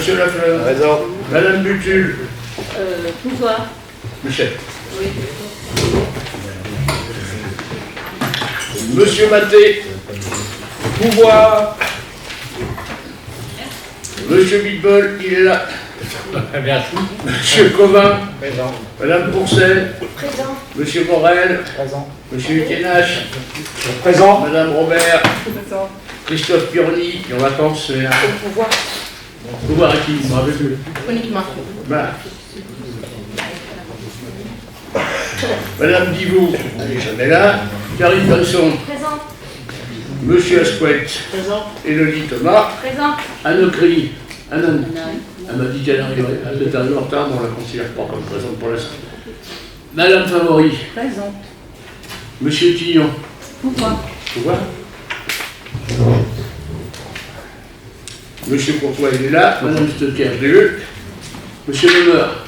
Monsieur Lafleur. Présent. Madame Butul. Pouvoir. Michel. Oui. Monsieur Maté. Pouvoir. Monsieur Bitbol, il est là. Merci. Monsieur Covin. Présent. Madame Pourcel. Présent. Monsieur Morel. Présent. Monsieur Kenache. Présent. Madame Robert. Présent. Christophe Pironi, qui est en vacances, c'est un Pouvoir. pouvoir à qui je me rappelle plus. Uniquement. Voilà. Madame Divou, elle n'est jamais là. Karine Bonson. Présent. Monsieur Asquette. Présent. Élodie Thomas. Présent. Anne Ocry. Anne. Elle m'a dit qu'elle arriverait. Elle est un peu en retard, mais on ne la considère pas comme présente pour l'instant. Madame Favori. Présent. Monsieur Tillon. Pouvoir. Pouvoir. Monsieur Courtois, il est là. Madame Stocker, je l'ai vu. Monsieur Lemeur.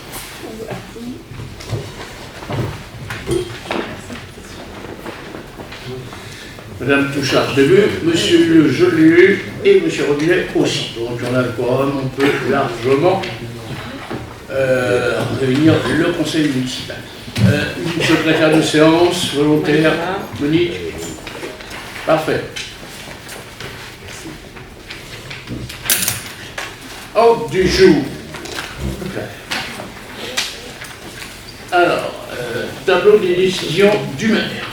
Madame Touchard, je l'ai vu. Monsieur Lieu, je l'ai eu. Et Monsieur Robinet aussi. Donc on a le quorum, on peut largement réunir le conseil municipal. Une secrétaire de séance, volontaire, Monique. Parfait. Ordre du jour. Alors, tableau des décisions du maire.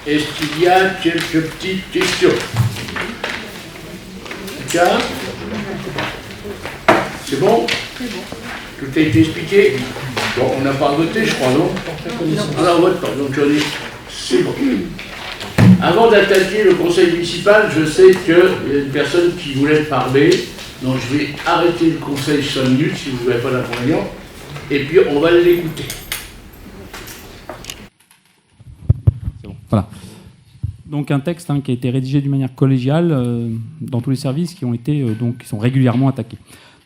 Est-ce qu'il y a quelques petites questions? Car c'est bon? Tout a été expliqué? Bon, on n'a pas voté, je crois, non? On n'a vote pas, donc on est... c'est bon. Avant d'attaquer le conseil municipal, je sais qu'il y a une personne qui voulait parler, donc je vais arrêter le conseil 5 minutes si vous n'avez pas d'inconvénient, et puis on va l'écouter. Voilà. Donc un texte qui a été rédigé d'une manière collégiale dans tous les services qui ont été qui sont régulièrement attaqués.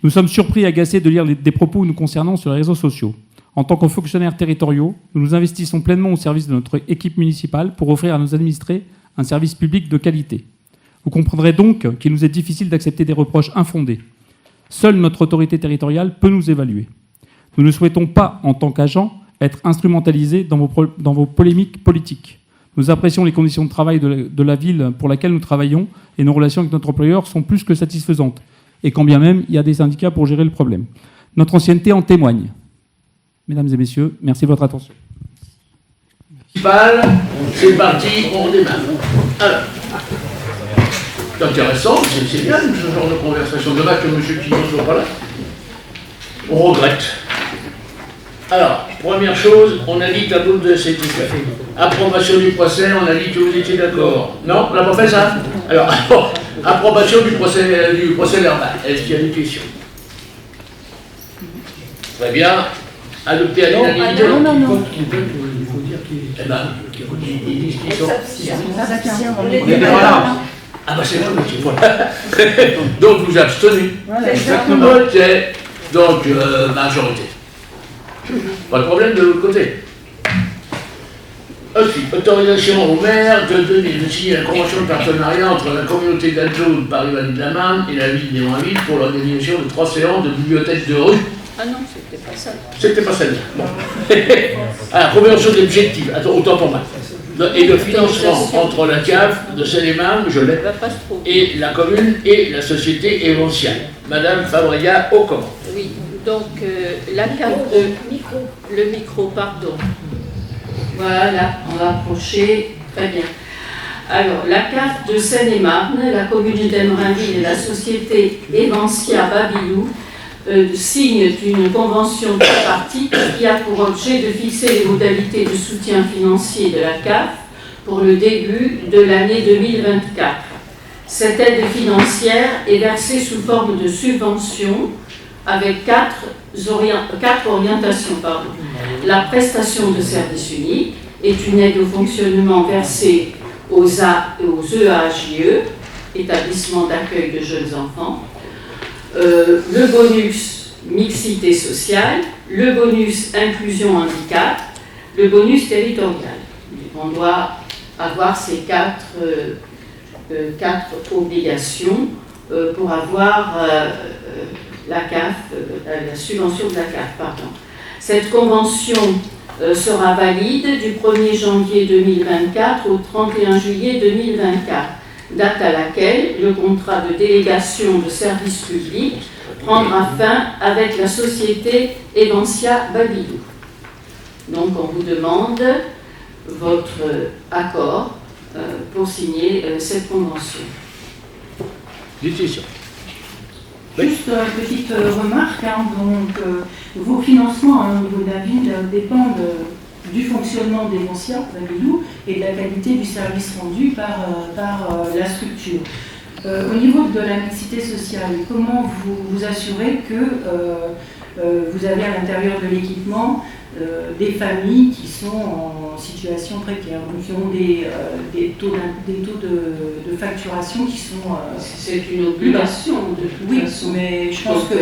Nous sommes surpris et agacés de lire des propos nous concernant sur les réseaux sociaux. En tant que fonctionnaires territoriaux, nous nous investissons pleinement au service de notre équipe municipale pour offrir à nos administrés un service public de qualité. Vous comprendrez donc qu'il nous est difficile d'accepter des reproches infondés. Seule notre autorité territoriale peut nous évaluer. Nous ne souhaitons pas, en tant qu'agents, être instrumentalisés dans vos polémiques politiques. Nous apprécions les conditions de travail de la ville pour laquelle nous travaillons et nos relations avec notre employeur sont plus que satisfaisantes. Et quand bien même, il y a des syndicats pour gérer le problème. Notre ancienneté en témoigne. Mesdames et messieurs, merci de votre attention. C'est parti, on redémarre. Alors, c'est intéressant, c'est bien ce genre de conversation. Dommage que M. Quillon ne soit pas là. On regrette. Alors, première chose, on a dit tableau de CTF. Approbation du procès, on a dit que vous étiez d'accord. Non, on n'a pas fait ça? Alors, approbation du procès verbal. Est-ce qu'il y a des questions? Très bien. Adopté à l'unanimité. Non. Il faut dire qu'ils... Eh bien, ils disent qu'ils sont... On est là. Ah bah c'est vrai, monsieur, voilà. Donc vous abstenez. Voilà, exactement. Ok. Donc, majorité. Pas de problème de l'autre côté. Ensuite, autorisation au maire de signer la convention de partenariat entre la communauté d'Alzone Paris-Vallée de la Marne et la ville d'Évanville pour l'organisation de 3 séances de bibliothèque de rue. Ah non, c'était pas ça. C'était pas celle-là. Bon. Alors, convention d'objectifs, attends, autant pour moi. Et de financement entre la CAF de Seine-et-Marne, je l'ai, et la commune et la société événementielle. Madame Fabria Ocon. Oui, donc la carte de... Le micro, pardon. Voilà, on va approcher. Très bien. Alors, la carte de Seine-et-Marne, la commune d'Emerainville et la société Evancia Babylou signent une convention tripartite qui a pour objet de fixer les modalités de soutien financier de la CAF pour le début de l'année 2024. Cette aide financière est versée sous forme de subvention avec quatre orientations. La prestation de service unique est une aide au fonctionnement versée aux EAJE, établissements d'accueil de jeunes enfants, le bonus mixité sociale, le bonus inclusion handicap, le bonus territorial. On doit avoir ces quatre obligations pour avoir la CAF, la subvention de la CAF, pardon. Cette convention sera valide du 1er janvier 2024 au 31 juillet 2024, date à laquelle le contrat de délégation de service public prendra fin avec la société Evancia Babylou. Donc on vous demande votre accord pour signer cette convention. Laetitia. Juste une petite remarque, donc vos financements au niveau de la ville dépendent du fonctionnement d'Evancia Babylou et de la qualité du service rendu par la structure. Au niveau de la mixité sociale, comment vous assurez que vous avez à l'intérieur de l'équipement des familles qui sont en situation précaire, donc qui ont des taux de facturation qui sont... C'est une obligation de toute façon. Mais je pense que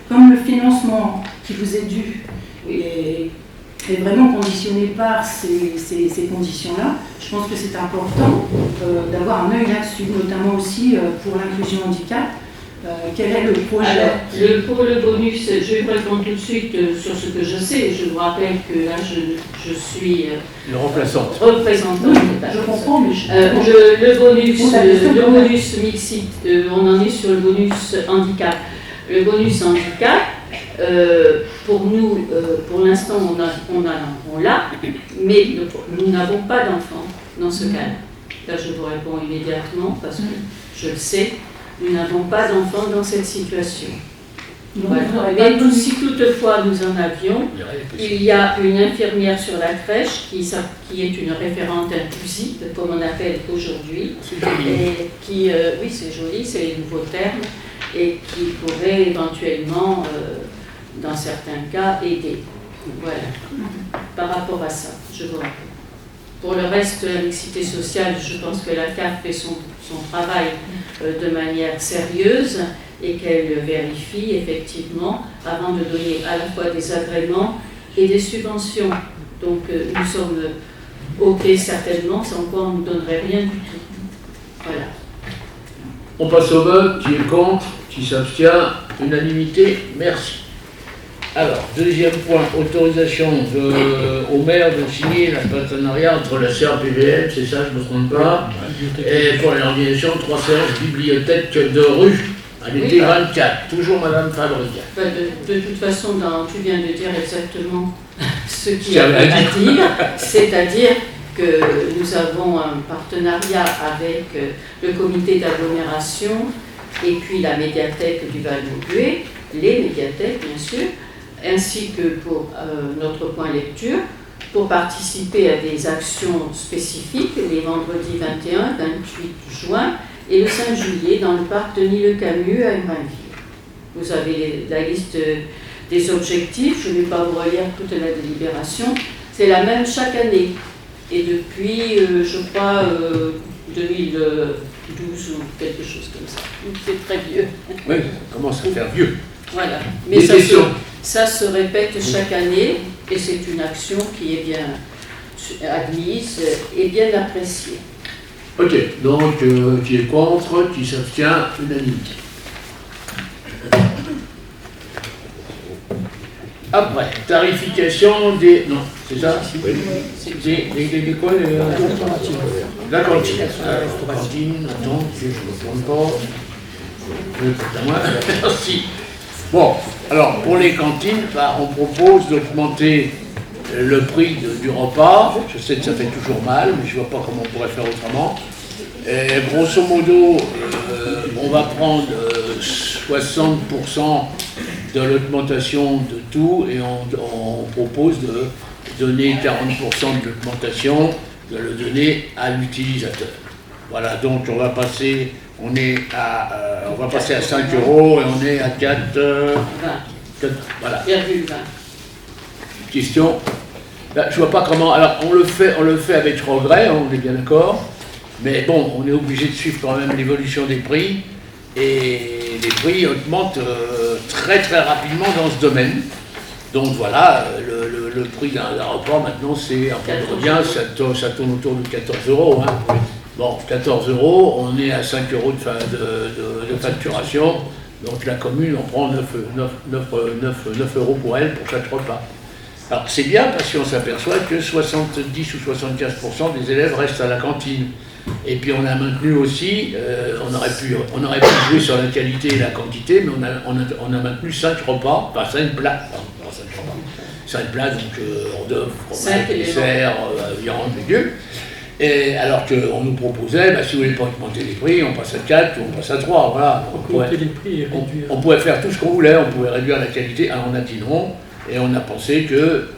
comme le financement qui vous est dû est vraiment conditionné par ces conditions-là, je pense que c'est important d'avoir un œil là-dessus, notamment aussi pour l'inclusion handicap. Quel est le projet? Alors, pour le bonus, je vais répondre tout de suite sur ce que je sais. Je vous rappelle que là, je suis Une remplaçante. représentante. Je comprends, mais le bonus mixite, on en est sur le bonus handicap. Le bonus handicap, pour nous, pour l'instant, on l'a, mais nous n'avons pas d'enfants dans ce cas. Là, je vous réponds immédiatement parce que je le sais. Nous n'avons pas d'enfants dans cette situation. Voilà. Mais si toutefois nous en avions, il y a une infirmière sur la crèche qui est une référente inclusive, comme on appelle aujourd'hui, et qui, oui c'est joli, c'est les nouveaux termes, et qui pourrait éventuellement, dans certains cas, aider. Voilà. Par rapport à ça, je vous rappelle. Pour le reste, la mixité sociale, je pense que la CAF fait son travail de manière sérieuse et qu'elle vérifie effectivement avant de donner à la fois des agréments et des subventions. Donc nous sommes OK certainement, sans quoi on ne nous donnerait rien du tout. Voilà. On passe au vote. Qui est contre? Qui s'abstient? Unanimité. Merci. Alors, deuxième point, autorisation au maire de signer la partenariat entre la CRPVM, c'est ça, je ne me trompe pas, et pour l'organisation de 3 séances bibliothèque de rue à l'été 24. Toujours Madame Fabrica. De toute façon, tu viens de dire exactement ce qu'il y a à dire, c'est-à-dire que nous avons un partenariat avec le comité d'agglomération et puis la médiathèque du Val-Maubuée, les médiathèques bien sûr, ainsi que pour notre point lecture, pour participer à des actions spécifiques les vendredis 21, 28 juin et le 5 juillet dans le parc Denis-le-Camus à Humainville. Vous avez la liste des objectifs, je ne vais pas vous relire toute la délibération, c'est la même chaque année. Et depuis, je crois, 2012 ou quelque chose comme ça. C'est très vieux. Oui, ça commence à faire vieux. Voilà. Mais ça se répète chaque année et c'est une action qui est bien admise et bien appréciée. Ok, donc qui est contre, qui s'abstient, unanimité. Après, tarification des... Non, c'est ça? Oui. Des quoi la cantine. La cantine, attends, je ne me trompe pas. Merci. Bon, alors pour les cantines, on propose d'augmenter le prix du repas. Je sais que ça fait toujours mal, mais je ne vois pas comment on pourrait faire autrement. Et grosso modo, on va prendre 60% de l'augmentation de tout et on propose de donner 40% de l'augmentation, de le donner à l'utilisateur. Voilà, donc on va passer à 5 € et on est à 4, voilà. 20. Question. Là, je vois pas comment. Alors on le fait avec regret, on est bien d'accord. Mais bon, on est obligé de suivre quand même l'évolution des prix. Et les prix augmentent très très rapidement dans ce domaine. Donc voilà, le prix d'un repas maintenant, c'est, on revient, ça tourne autour de 14 €. Hein. Bon, 14 €, on est à 5 € de facturation. Donc la commune en prend 9 euros pour elle, pour chaque repas. Alors c'est bien parce qu'on s'aperçoit que 70 ou 75% des élèves restent à la cantine. Et puis on a maintenu aussi, on aurait pu jouer sur la qualité et la quantité, mais on a maintenu 5 repas, enfin 5 plats, pardon, pas 5 repas, 5 plats, donc hors d'œuvre, fromage, dessert, viande, légumes. Et alors qu'on nous proposait, si vous voulez pas augmenter les prix, on passe à 4 ou on passe à 3, voilà. On pourrait faire tout ce qu'on voulait, on pouvait réduire la qualité, on a dit non, et on a pensé que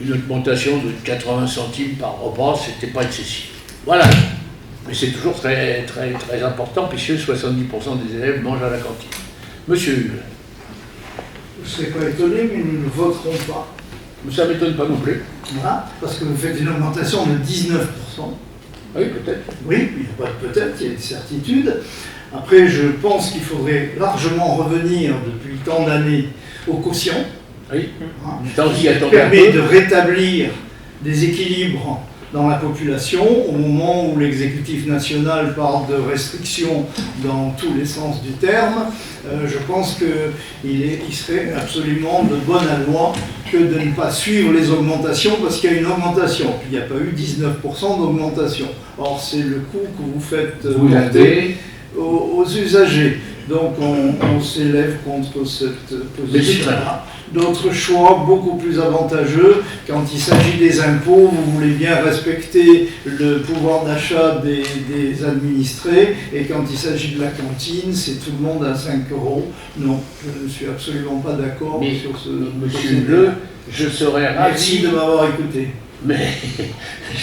une augmentation de 80 centimes par repas, c'était pas excessif. Voilà, mais c'est toujours très, très, très important, puisque 70% des élèves mangent à la cantine. Monsieur Hugues. Vous ne serez pas étonné, mais nous ne voterons pas. Ça ne m'étonne pas non plus. Voilà, parce que vous faites une augmentation de 19%. Oui, peut-être. Oui, il n'y a pas de peut-être, il y a une certitude. Après, je pense qu'il faudrait largement revenir depuis tant d'années au quotient. Oui. Hein, Qui permet de rétablir des équilibres dans la population, au moment où l'exécutif national parle de restrictions dans tous les sens du terme. Je pense qu'il serait absolument de bonne aloi que de ne pas suivre les augmentations, parce qu'il y a une augmentation, puis il n'y a pas eu 19% d'augmentation. Or, c'est le coût que vous faites aux usagers. Donc on s'élève contre cette position-là. D'autres choix beaucoup plus avantageux, quand il s'agit des impôts, vous voulez bien respecter le pouvoir d'achat des administrés, et quand il s'agit de la cantine, c'est tout le monde à 5 euros. Non, je ne suis absolument pas d'accord sur ce Monsieur Bleu, je serais ravi... Merci de m'avoir écouté. Mais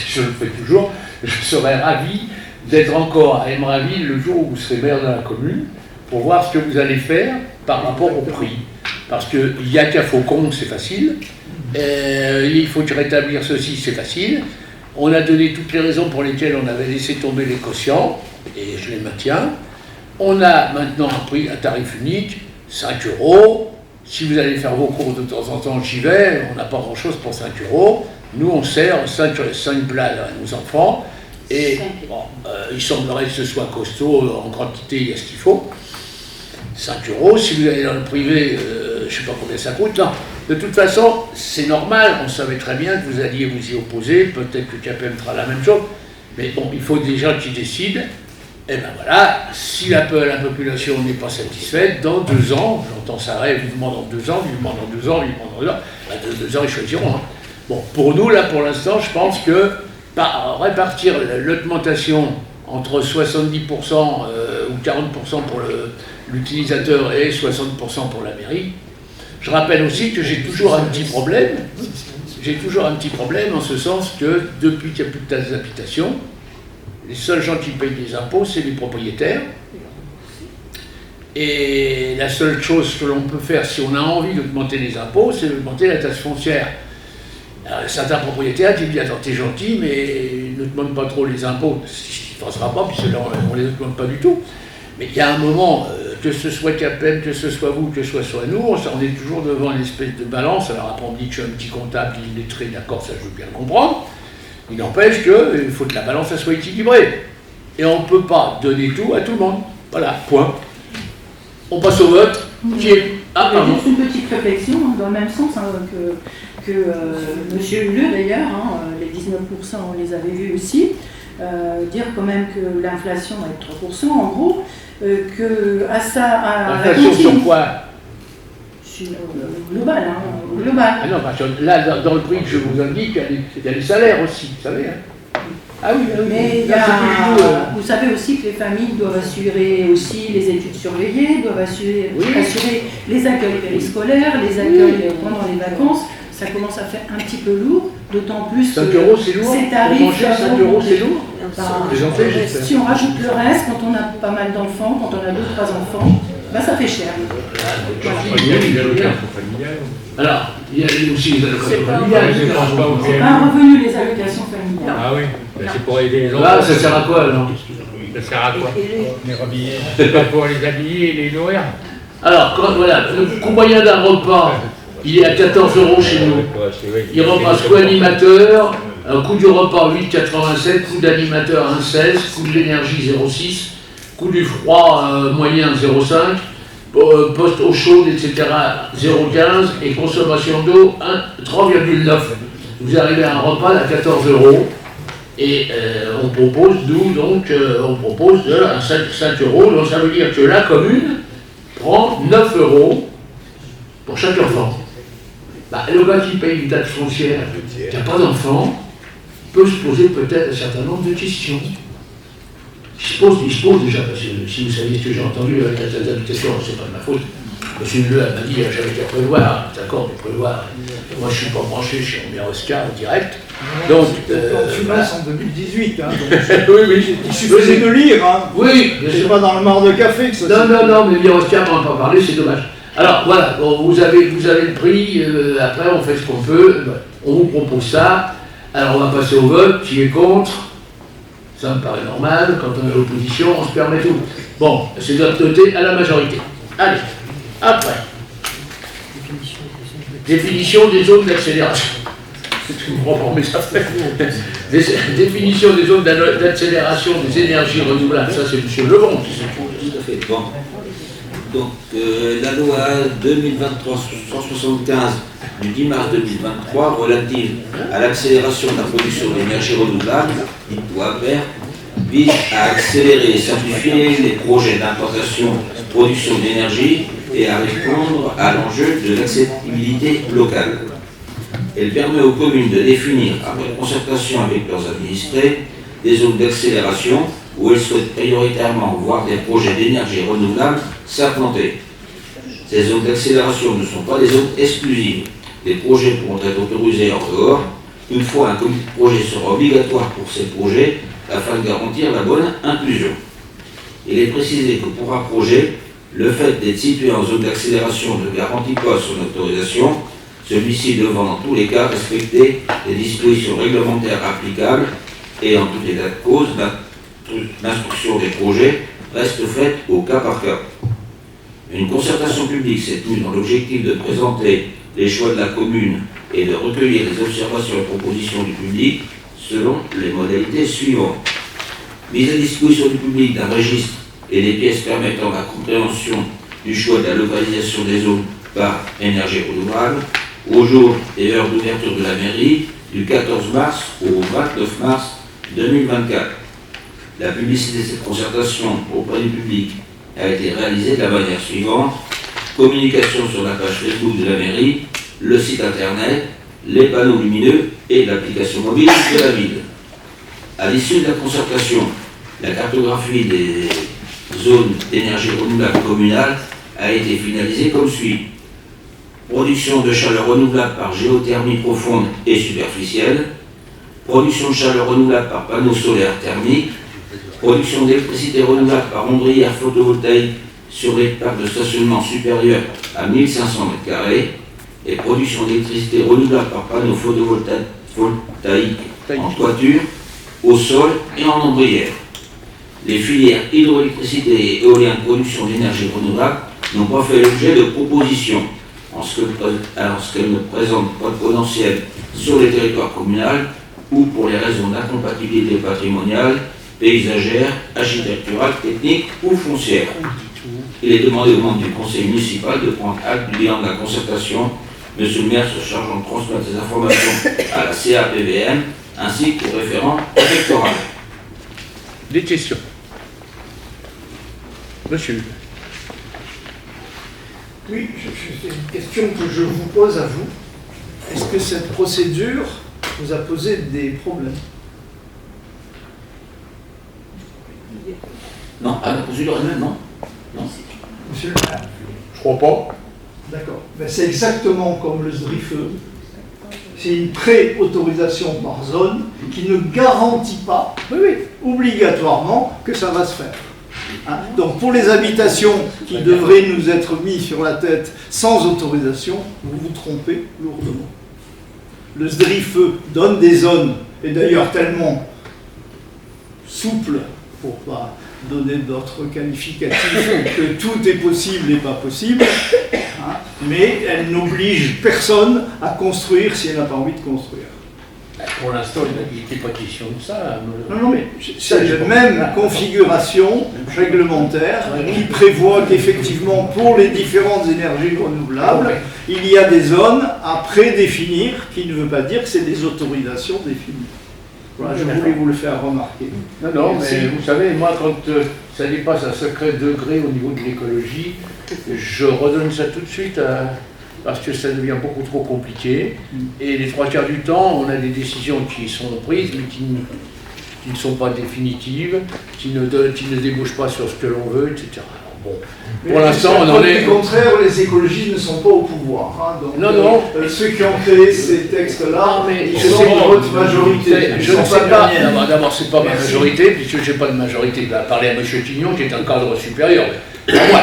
je le fais toujours, je serais ravi d'être encore à Emraville le jour où vous serez maire de la commune, pour voir ce que vous allez faire par rapport au prix. Parce qu'il n'y a qu'à Faucon, c'est facile. Il faut rétablir ceci, c'est facile. On a donné toutes les raisons pour lesquelles on avait laissé tomber les quotients, et je les maintiens. On a maintenant un tarif unique, 5 euros. Si vous allez faire vos courses de temps en temps, j'y vais. On n'a pas grand-chose pour 5 euros. Nous, on sert 5 plats à nos enfants. Et bon, il semblerait que ce soit costaud, en quantité, il y a ce qu'il faut. 5 euros, si vous allez dans le privé, je ne sais pas combien ça coûte, là. De toute façon, c'est normal, on savait très bien que vous alliez vous y opposer, peut-être que CAPEM fera la même chose, mais bon, il faut des gens qui décident, et ben voilà, si la population n'est pas satisfaite, dans 2 ans, j'entends ça vivement dans 2 ans, vivement dans 2 ans, vivement dans 2 ans, ben dans 2 ans ils choisiront. Hein. Bon, pour nous, là, pour l'instant, je pense que répartir l'augmentation entre 70% ou 40% pour l'utilisateur et 60% pour la mairie. Je rappelle aussi que j'ai toujours un petit problème. J'ai toujours un petit problème en ce sens que depuis qu'il n'y a plus de taxes d'habitation, les seuls gens qui payent des impôts, c'est les propriétaires. Et la seule chose que l'on peut faire si on a envie d'augmenter les impôts, c'est d'augmenter la taxe foncière. Alors, certains propriétaires qui disent « Attends, t'es gentil, mais ne demande pas trop les impôts. » Il ne passera pas, puisque là, on ne les demande pas du tout. Mais il y a un moment, que ce soit CAPEM, que ce soit vous, que ce soit nous, on est toujours devant une espèce de balance. Alors après, on me dit que je suis un petit comptable, illettré, d'accord, ça je veux bien le comprendre. Il n'empêche qu'il faut que la balance elle soit équilibrée. Et on ne peut pas donner tout à tout le monde. Voilà, point. On passe au vote. Qui est... Ah, pardon. Juste une petite réflexion, dans le même sens que M. Huleux d'ailleurs, les 19% on les avait vus aussi. Dire quand même que l'inflation va être 3%, en gros, que à ça... L'inflation sur quoi? Global, global. Ah non, parce que là, dans le prix que je vous indique, il y a les salaires aussi, vous savez. Hein. Ah oui, mais il y a, vous savez aussi que les familles doivent assurer aussi les études surveillées, doivent assurer les accueils périscolaires, les accueils pendant les vacances. Ça commence à faire un petit peu lourd, d'autant plus 5 euros c'est lourd. Ces tarifs, 5 euros c'est lourd. Si on rajoute le reste, quand on a pas mal d'enfants, quand on a 2-3 enfants, ben ça fait cher. Alors, il y a aussi les allocations familiales. C'est pas un revenu, les allocations familiales. Ah oui, c'est pour aider les enfants. Là, ça sert à quoi alors? Ça sert à quoi? Les rhabiller. C'est pas pour les habiller et les nourrir. Alors, voilà, le coût moyen d'un repas, il est à 14 euros chez nous. Il repasse co-animateur, coût du repas 8,87, coût d'animateur 1,16, coût de l'énergie 0,6, coût coût du froid moyen 0,5, poste eau chaude, etc. 0,15 et consommation d'eau 3,9. Vous arrivez à un repas à 14 €. Et on propose, on propose de 5 €. Donc ça veut dire que la commune prend 9 € pour chaque enfant. Le gars qui paye une taxe foncière, qui n'a pas d'enfant, peut se poser peut-être un certain nombre de questions. Il se pose déjà, parce que si vous saviez ce que j'ai entendu avec la taxe d'habitation, c'est pas de ma faute. Monsieur Neveu m'a dit, j'avais qu'à prévoir, d'accord, mais prévoir. Moi je ne suis pas branché, je suis en Miroscar direct. Donc, tu voilà. en 2018, hein, donc oui. il suffisait de lire. Hein. Oui, bien C'est sûr. pas dans le mar de café que ça. Non, mais Miroscar, on n'en a pas parlé, c'est dommage. Alors voilà, bon, vous avez le prix, après on fait ce qu'on peut, on vous propose ça. Alors on va passer au vote, qui est contre? Ça me paraît normal, quand on est à l'opposition, on se permet tout. Bon, c'est noté à la majorité. Allez, après. Définition des zones d'accélération. Je me prends pour mes affaires. Définition des zones d'accélération des énergies renouvelables. Ça, c'est M. Levon qui s'occupe. Tout à fait. Bon. Donc, la loi 2023-175 du 10 mars 2023 relative à l'accélération de la production d'énergie renouvelable, dite loi APER, vise à accélérer et simplifier les projets d'implantation de production d'énergie et à répondre à l'enjeu de l'accessibilité locale. Elle permet aux communes de définir, après concertation avec leurs administrés, des zones d'accélération où elles souhaitent prioritairement voir des projets d'énergie renouvelable s'implanter. Ces zones d'accélération ne sont pas des zones exclusives. Les projets pourront être autorisés en dehors. Toutefois, un comité de projet sera obligatoire pour ces projets afin de garantir la bonne inclusion. Il est précisé que pour un projet, le fait d'être situé en zone d'accélération ne garantit pas son autorisation, celui-ci devant dans tous les cas respecter les dispositions réglementaires applicables et en tout état de cause, l'instruction des projets reste faite au cas par cas. Une concertation publique s'est tenue dans l'objectif de présenter les choix de la commune et de recueillir les observations et propositions du public selon les modalités suivantes. Mise à disposition du public d'un registre et des pièces permettant la compréhension du choix de la localisation des zones par énergie renouvelable au jour et heure d'ouverture de la mairie du 14 mars au 29 mars 2024. La publicité de cette concertation auprès du public a été réalisée de la manière suivante: communication sur la page Facebook de la mairie, le site internet, les panneaux lumineux et l'application mobile de la ville. À l'issue de la concertation, la cartographie des zones d'énergie renouvelable communale a été finalisée comme suit: production de chaleur renouvelable par géothermie profonde et superficielle, production de chaleur renouvelable par panneaux solaires thermiques, production d'électricité renouvelable par ombrière photovoltaïque sur les parcs de stationnement supérieurs à 1500 m2 et production d'électricité renouvelable par panneaux photovoltaïques en toiture, au sol et en ombrière. Les filières hydroélectricité et éolien de production d'énergie renouvelable n'ont pas fait l'objet de propositions en ce qu'elles ne présentent pas de potentiel sur les territoires communaux ou pour les raisons d'incompatibilité patrimoniale, paysagère, architecturale, technique ou foncière. Il est demandé aux membres du conseil municipal de prendre acte du bilan de la concertation, monsieur le maire se chargeant de transmettre ces informations à la CAPVM ainsi qu'au référent électoral. Des questions? Monsieur. Oui, c'est une question que je vous pose à vous. Est-ce que cette procédure vous a posé des problèmes? Non, à la procédure elle-même, non. Non. Monsieur le maire? Je crois pas. D'accord. Ben, c'est exactement comme le SDRIFE. C'est une pré-autorisation par zone qui ne garantit pas, obligatoirement, que ça va se faire. Hein? Donc pour les habitations qui devraient nous être mis sur la tête sans autorisation, vous vous trompez lourdement. Le SDRIFE donne des zones, et d'ailleurs tellement souples, pour pas donner d'autres qualificatifs, que tout est possible et pas possible, hein, mais elle n'oblige personne à construire si elle n'a pas envie de construire. Pour l'instant, il n'était pas question de ça. Non, mais c'est la même configuration réglementaire qui prévoit qu'effectivement, pour les différentes énergies renouvelables, il y a des zones à prédéfinir, qui ne veut pas dire que c'est des autorisations définies. Voilà, je voulais vous le faire remarquer. Non, Merci. mais vous savez, moi, quand ça dépasse un certain degré au niveau de l'écologie, je redonne ça tout de suite parce que ça devient beaucoup trop compliqué. Et les 3 quarts du temps, on a des décisions qui sont prises, mais qui ne sont pas définitives, qui ne débouchent pas sur ce que l'on veut, etc. Alors, bon, pour l'instant, on en est... Au contraire, les écologistes ne sont pas au pouvoir. Hein, donc, Non. Ceux qui ont créé ces textes-là, mais ils je sont sais en pas. haute majorité. Je ne sais pas. D'abord, c'est pas ma majorité, puisque je n'ai pas de majorité. Il va parler à M. Tignon, qui est un cadre supérieur. Mais moi,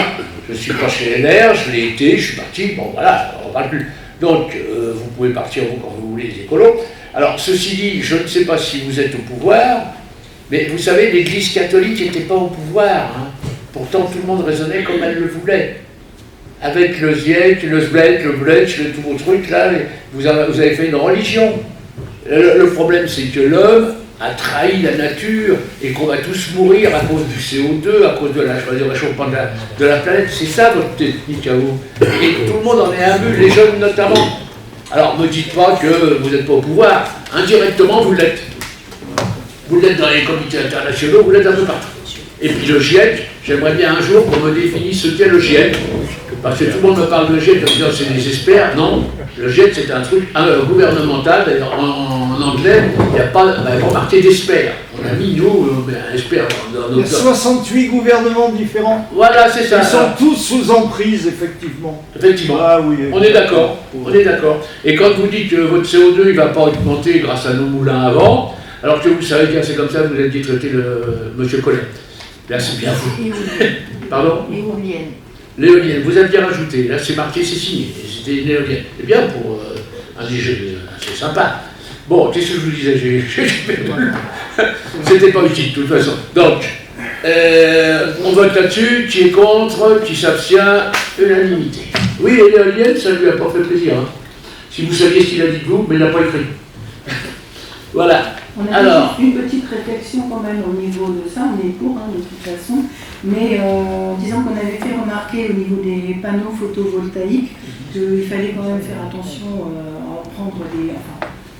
je ne suis pas chez LR, je l'ai été, je suis parti, bon voilà, on ne parle plus. Donc, vous pouvez partir quand vous voulez, les écolos. Alors, ceci dit, je ne sais pas si vous êtes au pouvoir, mais vous savez, l'Église catholique n'était pas au pouvoir. Hein. Pourtant, tout le monde raisonnait comme elle le voulait. Avec le ZIEC, le SBLET, le BLETCH, tous vos trucs, là, vous avez fait une religion. Le problème, c'est que l'homme a trahi la nature et qu'on va tous mourir à cause du CO2, à cause du réchauffement de la planète. C'est ça votre technique à vous. Et tout le monde en est imbu, les jeunes notamment. Alors ne me dites pas que vous n'êtes pas au pouvoir. Indirectement, vous l'êtes. Vous l'êtes dans les comités internationaux, vous l'êtes un peu partout. Et puis le GIEC, j'aimerais bien un jour qu'on me définisse ce qu'est le GIEC. Parce que tout le monde me parle de GIEC comme disant c'est des experts. Non, le GIEC c'est un truc gouvernemental. D'ailleurs en anglais, il n'y a pas marqué d'experts. On a mis nous un expert dans Il y a 68 gouvernements différents. Voilà, c'est ça. Ils sont tous sous emprise, effectivement. Effectivement. Ah, oui, On est d'accord. On est d'accord. Et quand vous dites que votre CO2 il ne va pas augmenter grâce à nos moulins à vent, alors que vous savez bien c'est comme ça, vous avez dit traiter monsieur Collet. Là c'est bien vous. Pardon ? Éolienne. L'éolienne, vous aviez rajouté, là c'est marqué, c'est signé, c'était une éolienne. C'est bien pour un DG, c'est sympa. Bon, qu'est-ce que je vous disais, c'était pas utile de toute façon. Donc, on vote là-dessus, qui est contre, qui s'abstient, unanimité. Oui, et l'éolienne, ça lui a pas fait plaisir. Hein. Si vous saviez ce qu'il a dit de vous, mais il n'a pas écrit. Voilà. On a Alors, une petite réflexion quand même au niveau de ça, on est pour de toute façon, mais disons qu'on avait fait remarquer au niveau des panneaux photovoltaïques qu'il fallait quand même faire attention à prendre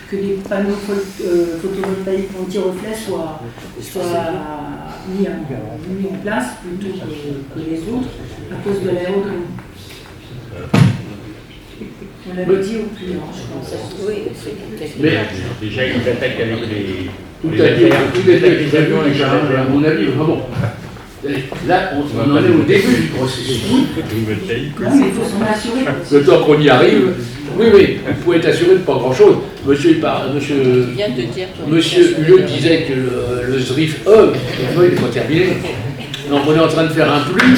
que les panneaux photovoltaïques anti-reflets soient mis en place plutôt que les autres à cause de l'aérodrome. On l'avait dit au client, je pense. Oui, c'est mais Déjà, ils attaquent avec tout est avions déjà, à mon avis, vraiment. Là, on en est au début du processus. Non, mais il faut s'en assurer. Le temps qu'on y arrive, oui, vous pouvez être assuré de pas grand-chose. Monsieur Hulot disait que le SRIF, il n'est pas terminé. Donc on est en train de faire un plus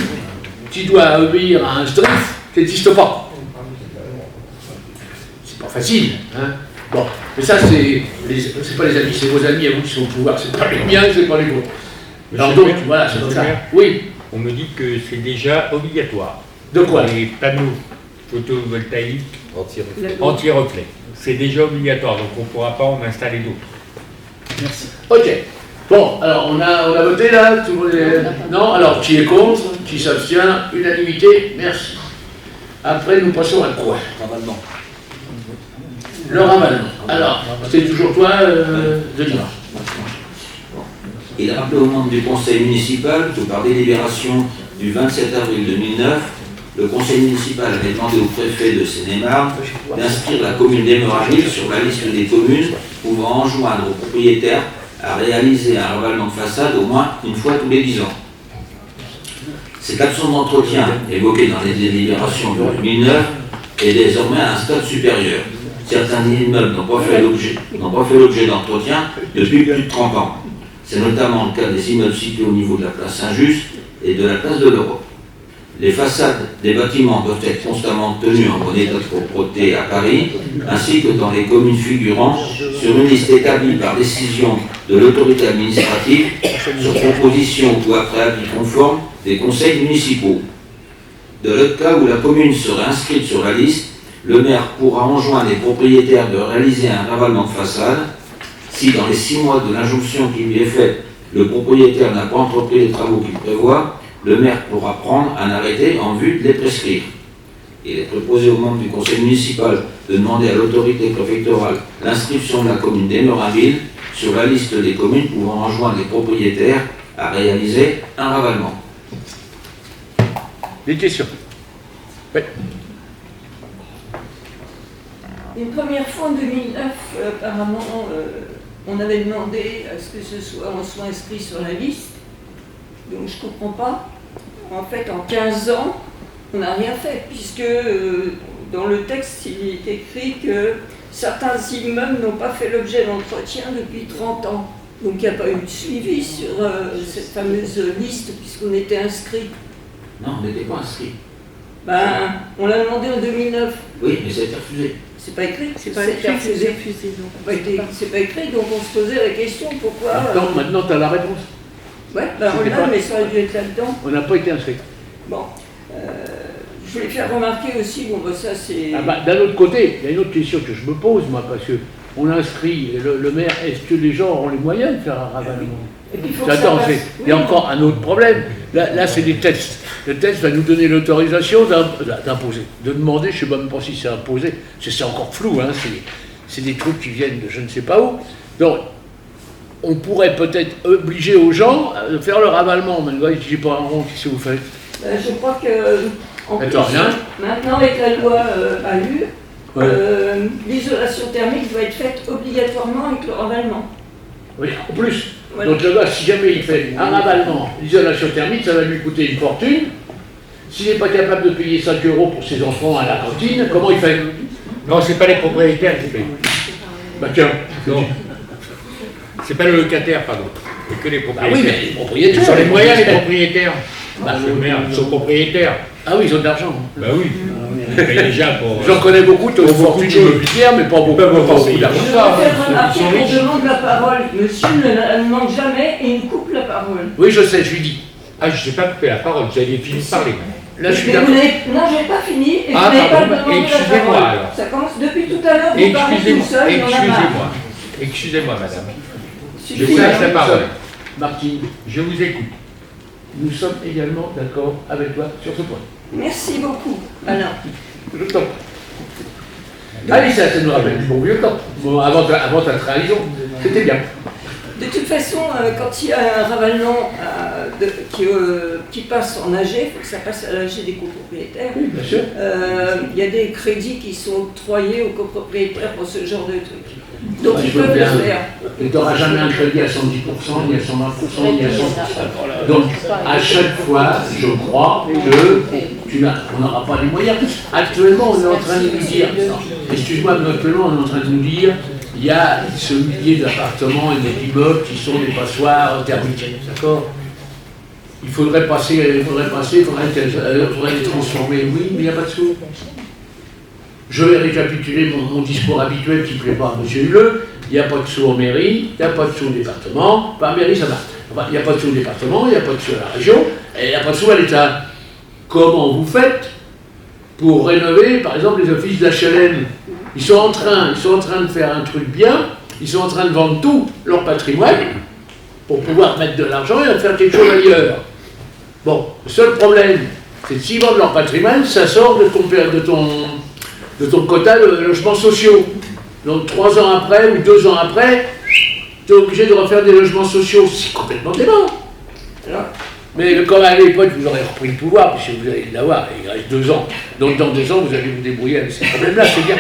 qui doit obéir à un SRIF qui n'existe pas. C'est pas facile, hein. Bon, mais ça, c'est pas les amis, c'est vos amis à vous qui sont au pouvoir, c'est pas les miens, c'est pas les vôtres. Alors donc, voilà, c'est comme ça. Oui. On me dit que c'est déjà obligatoire. De quoi ? Les panneaux photovoltaïques anti-reflets. C'est déjà obligatoire, donc on ne pourra pas en installer d'autres. Merci. Ok. Bon, alors on a voté là, tout le monde est... Non, alors qui est contre, qui s'abstient, unanimité, merci. Après, nous passons à quoi ? Ravalement. Le ravalement. Alors, c'est toujours toi, Denis. Il rappelait aux membres du conseil municipal que par délibération du 27 avril 2009, le conseil municipal avait demandé au préfet de Seine-et-Marne d'inscrire la commune d'Émeraude sur la liste des communes pouvant enjoindre aux propriétaires à réaliser un ravalement de façade au moins une fois tous les 10 ans. Cette action d'entretien, évoquée dans les délibérations de 2009, est désormais à un stade supérieur. Certains immeubles n'ont pas fait l'objet d'entretien depuis plus de 30 ans. C'est notamment le cas des immeubles situés au niveau de la place Saint-Just et de la place de l'Europe. Les façades des bâtiments doivent être constamment tenues en bon état de propreté à Paris, ainsi que dans les communes figurant sur une liste établie par décision de l'autorité administrative sur proposition ou après avis conforme des conseils municipaux. Dans le cas où la commune serait inscrite sur la liste, le maire pourra enjoindre les propriétaires de réaliser un ravalement de façade Si dans les 6 mois de l'injonction qui lui est faite, le propriétaire n'a pas entrepris les travaux qu'il prévoit, le maire pourra prendre un arrêté en vue de les prescrire. Il est proposé aux membres du conseil municipal de demander à l'autorité préfectorale l'inscription de la commune d'Eymeurville sur la liste des communes pouvant enjoindre les propriétaires à réaliser un ravalement. Des questions? Oui. Une première fois en 2009, apparemment, on avait demandé à ce que on soit inscrit sur la liste. Donc je ne comprends pas. En fait, en 15 ans, on n'a rien fait, puisque dans le texte, il est écrit que certains immeubles n'ont pas fait l'objet d'entretien depuis 30 ans. Donc il n'y a pas eu de suivi sur cette fameuse liste, puisqu'on était inscrit. Non, on n'était pas inscrit. Ben, on l'a demandé en 2009. Oui, mais ça a été refusé. C'est pas écrit. C'est pas écrit, c'est refusé. C'est pas écrit, donc on se posait la question pourquoi. Maintenant tu as la réponse. Ouais, ben on l'a, mais ça aurait dû être là-dedans. On n'a pas été inscrit. Bon. Je voulais faire remarquer aussi, bon, ben ça c'est. Ah bah, d'un autre côté, il y a une autre question que je me pose, moi, parce que on inscrit le maire, est-ce que les gens auront les moyens de faire un ravalement? Attends, il y a encore un autre problème. Là c'est des tests. Le test va nous donner l'autorisation d'imposer. De demander, je ne sais même pas si c'est imposé, c'est encore flou, hein, c'est des trucs qui viennent de je ne sais pas où. Donc, on pourrait peut-être obliger aux gens de faire le ravalement. Maintenant, je ne dis pas en rond, qu'est-ce que vous faites? Je crois que, en plus, rien. maintenant avec la loi ALU, l'isolation thermique doit être faite obligatoirement avec le ravalement. Oui, en plus. Voilà. Donc le gars, si jamais il fait un ravalement, l'isolation thermique, ça va lui coûter une fortune. S'il n'est pas capable de payer 5 € pour ses enfants à la cantine, comment il fait? Non, c'est pas les propriétaires qui payent. Bah tiens. Non. C'est pas le locataire, pardon. C'est que les Ah propriétaires. oui, mais les propriétaires. Ils ont les moyens, les propriétaires. Bah, Le maire, ils sont propriétaires. Ah oui, ils ont de l'argent. Bah oui. Ils payent déjà pour. J'en connais beaucoup qui ont une fortune immobilière, mais pas beaucoup Pas beaucoup d'argent. Je Ça, voudrais faire remarquer ils sont qu'on riches. demande la parole. Monsieur ne la demande jamais et il me coupe la parole. Oui, je sais, je lui dis. Ah, je sais pas couper la parole, vous avez fini de parler. Là, je suis Mais d'accord. vous n'avez- non, je n'ai pas fini et Ah, vous n'avez pas pardon, demandé la excusez-moi, parole. alors. Ça commence depuis tout à l'heure, vous parlez tout seul, il y en a marre. Excusez-moi. Excusez-moi, madame. Je Suffit. passe la parole. Martine, Je vous écoute. nous sommes également d'accord avec toi sur ce point. Merci beaucoup, Alain. Je t'en prie. Allez, ça nous rappelle du bon vieux temps. Bon, avant ta trahison, c'était bien. De toute façon, quand il y a un ravalement qui passe en AG, il faut que ça passe à l'AG des copropriétaires. Oui, bien sûr. Il y a des crédits qui sont octroyés aux copropriétaires pour ce genre de trucs. Donc ils je veux peuvent bien. le faire. Et tu n'auras jamais un crédit à 110%, ni à 120%, ni à 100%. Donc, à chaque fois, je crois que on n'aura pas les moyens. Actuellement, on est en train de nous dire, excuse-moi, mais actuellement, on est en train de nous dire, il y a ce millier d'appartements et d'immeubles qui sont des passoires thermiques. D'accord? Il faudrait les transformer, oui, mais il n'y a pas de sous. Je vais récapituler mon discours habituel qui ne plaît pas à M. Huleux. Il n'y a pas de sous en mairie, il n'y a pas de sous au département. Pas en mairie, ça va. Enfin, il n'y a pas de sous au département, il n'y a pas de sous à la région, et il n'y a pas de sous à l'État. Comment vous faites pour rénover, par exemple, les offices d'HLM? Ils sont en train de faire un truc bien, ils sont en train de vendre tout leur patrimoine pour pouvoir mettre de l'argent et faire quelque chose ailleurs. Bon, le seul problème, c'est que s'ils vendent leur patrimoine, ça sort de ton quota de logements sociaux. Donc 3 ans après ou 2 ans après, tu es obligé de refaire des logements sociaux. C'est complètement dément. Mais comme à l'époque, vous aurez repris le pouvoir, puisque vous allez l'avoir, il reste 2 ans. Donc dans 2 ans, vous allez vous débrouiller avec ces problèmes-là, c'est bien.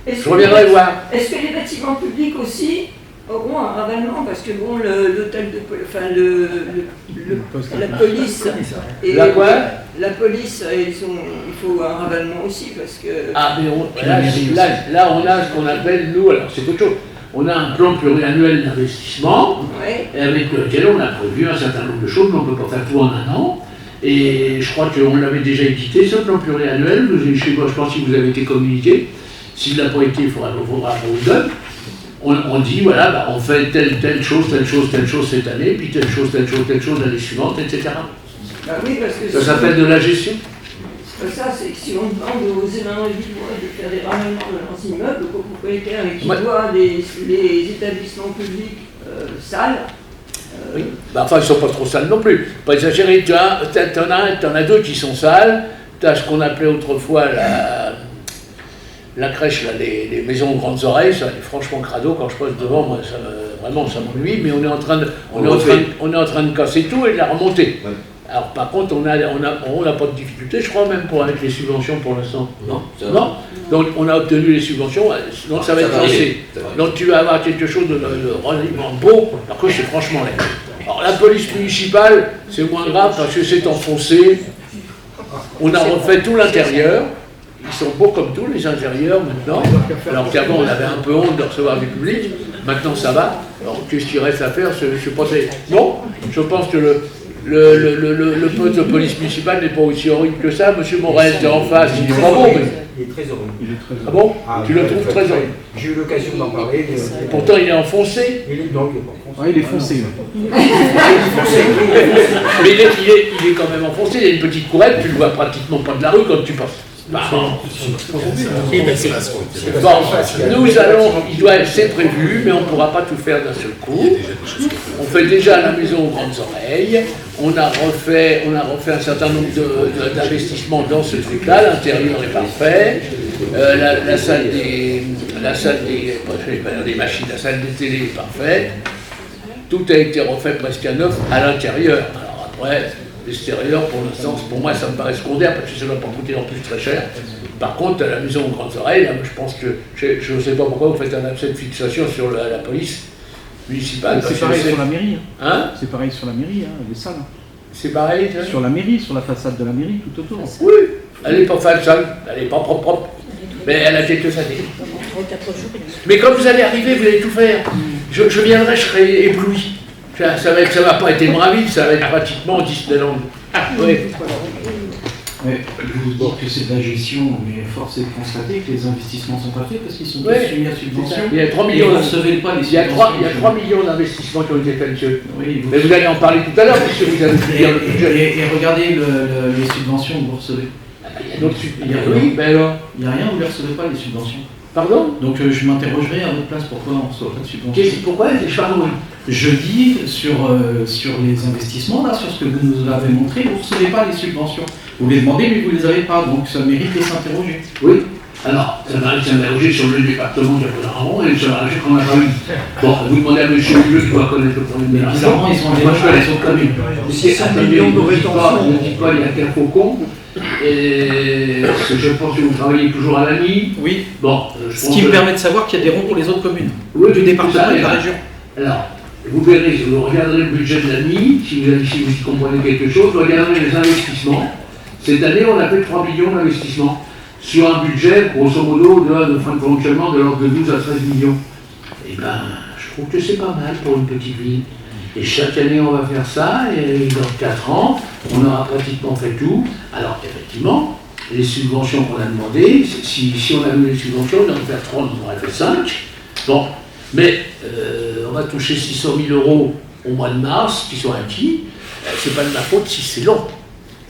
Je reviendrai voir. Est-ce que les bâtiments publics aussi auront un ravalement? Parce que bon, l'hôtel de la police et La quoi? la police, il faut un ravalement aussi parce que. Ah, mais là, on a ce qu'on appelle, nous, alors c'est autre chose. On a un plan pluriannuel d'investissement, Ouais. avec lequel on a prévu un certain nombre de choses, mais on ne peut pas faire tout en un an. Et je crois qu'on l'avait déjà édité, ce plan pluriannuel. Je pense que si vous avez été communiqué. S'il n'a pas été, il faudra qu'on vous donne. On dit, voilà, bah, on fait telle chose cette année, puis telle chose l'année suivante, etc. Bah oui, parce que Ça s'appelle de la gestion. Ça, c'est que si on demande aux éléments villois de faire des ramènements de leurs immeubles, aux propriétaires et qui voient les établissements publics sales. Oui. Bah, enfin, ils ne sont pas trop sales non plus. Pas exagérer. T'en as deux qui sont sales. Tu as ce qu'on appelait autrefois la crèche, là, les maisons aux grandes oreilles. Ça est franchement crado. Quand je passe devant, moi, vraiment, ça m'ennuie. Mais on est en train de casser tout et de la remonter. Ouais. Alors, par contre, on n'a pas de difficulté, je crois, même avec les subventions pour l'instant. Non. Donc, on a obtenu les subventions, donc ça va être lancé. Donc, tu vas avoir quelque chose de relativement beau, alors que c'est franchement laid. Alors, la police municipale, c'est moins grave parce que c'est enfoncé. On a refait tout l'intérieur. Ils sont beaux comme tous les intérieurs maintenant. Alors qu'avant, on avait un peu honte de recevoir du public. Maintenant, ça va. Alors, qu'est-ce qu'il reste à faire? Je pense que... Non, je pense que le poste de police municipale n'est pas aussi horrible que ça. Monsieur Morel, t'es en face, il est pas bon. Mais... Il est très horrible. Ah bon? Tu le trouves très horrible? J'ai eu l'occasion d'en parler. Pourtant, il est enfoncé. Il est donc pas enfoncé. Il est foncé. Mais il est quand même enfoncé. Il y a une petite courette, tu ne le vois pratiquement pas de la rue quand tu passes. Bon, nous allons, c'est prévu, mais on ne pourra pas tout faire d'un seul coup. On fait déjà la maison aux grandes oreilles. On a refait un certain nombre d'investissements dans ce truc-là. L'intérieur est parfait. La salle des machines, la salle des télé est parfaite. Tout a été refait presque à neuf à l'intérieur. Alors après, l'extérieur, pour l'instant, pour moi, ça me paraît secondaire parce que ça ne va pas coûter en plus très cher. Par contre, à la maison aux grandes oreilles, là, je pense que je ne sais pas pourquoi vous faites un abcès de fixation sur la police municipale. C'est pareil sur la mairie. Hein? C'est pareil sur la mairie, les salles. C'est pareil sur la mairie, sur la façade de la mairie, tout autour. Oui, elle n'est pas sale, elle n'est pas propre. Mais elle a quelques années. Mais quand vous allez arriver, vous allez tout faire. Je viendrai, je serai ébloui. Ça va pas être Émraville, ça va être pratiquement Disneyland. Oui. Ouais, je vous dis que c'est de la gestion, mais force est de constater que les investissements ne sont pas faits parce qu'ils sont tous soumis à subvention. Il y a 3 millions. Vous ne recevez pas les subventions. Il y a 3 millions d'investissements qui ont été faits, monsieur. Oui, mais vous allez en parler tout à l'heure, puisque vous allez dire le budget. Et regardez les subventions que vous recevez. Oui, ben alors. Il n'y a rien, vous ne recevez pas les subventions. Pardon? Donc je m'interrogerai à votre place pourquoi on ne reçoit pas de subventions. Pourquoi les charbons? Je dis sur les investissements, là, sur ce que vous nous avez montré, vous ne recevez pas les subventions. Vous les demandez, mais vous ne les avez pas, donc ça mérite de s'interroger. Oui. Alors, ça mérite de s'interroger sur le département de Pont-Armand et sur la qu'on n'a pas eu. Bon, vous demandez à M. Huleux qui doit connaître le problème de l'argent. Bizarrement, ils sont en démarche avec les autres communes. On ne dit pas, il y a qu'un faucon. Et je pense que vous travaillez toujours à la nuit. Oui. Bon, ce qui me permet de savoir qu'il y a des ronds pour les autres communes. Oui, du département et de la région. Alors, vous verrez, si vous regarderez le budget de la nuit, si vous y comprenez quelque chose, vous regarderez les investissements. Cette année, on a fait 3 millions d'investissements sur un budget, grosso modo, de fin de fonctionnement de l'ordre de 12 à 13 millions. Eh bien, je trouve que c'est pas mal pour une petite ville. Et chaque année, on va faire ça, et dans 4 ans, on aura pratiquement fait tout. Alors, effectivement, les subventions qu'on a demandées, si on a eu les subventions, on aurait fait 30, on aurait fait 5. Bon, mais on va toucher 600 000 € au mois de mars, qui sont acquis. C'est pas de ma faute si c'est long.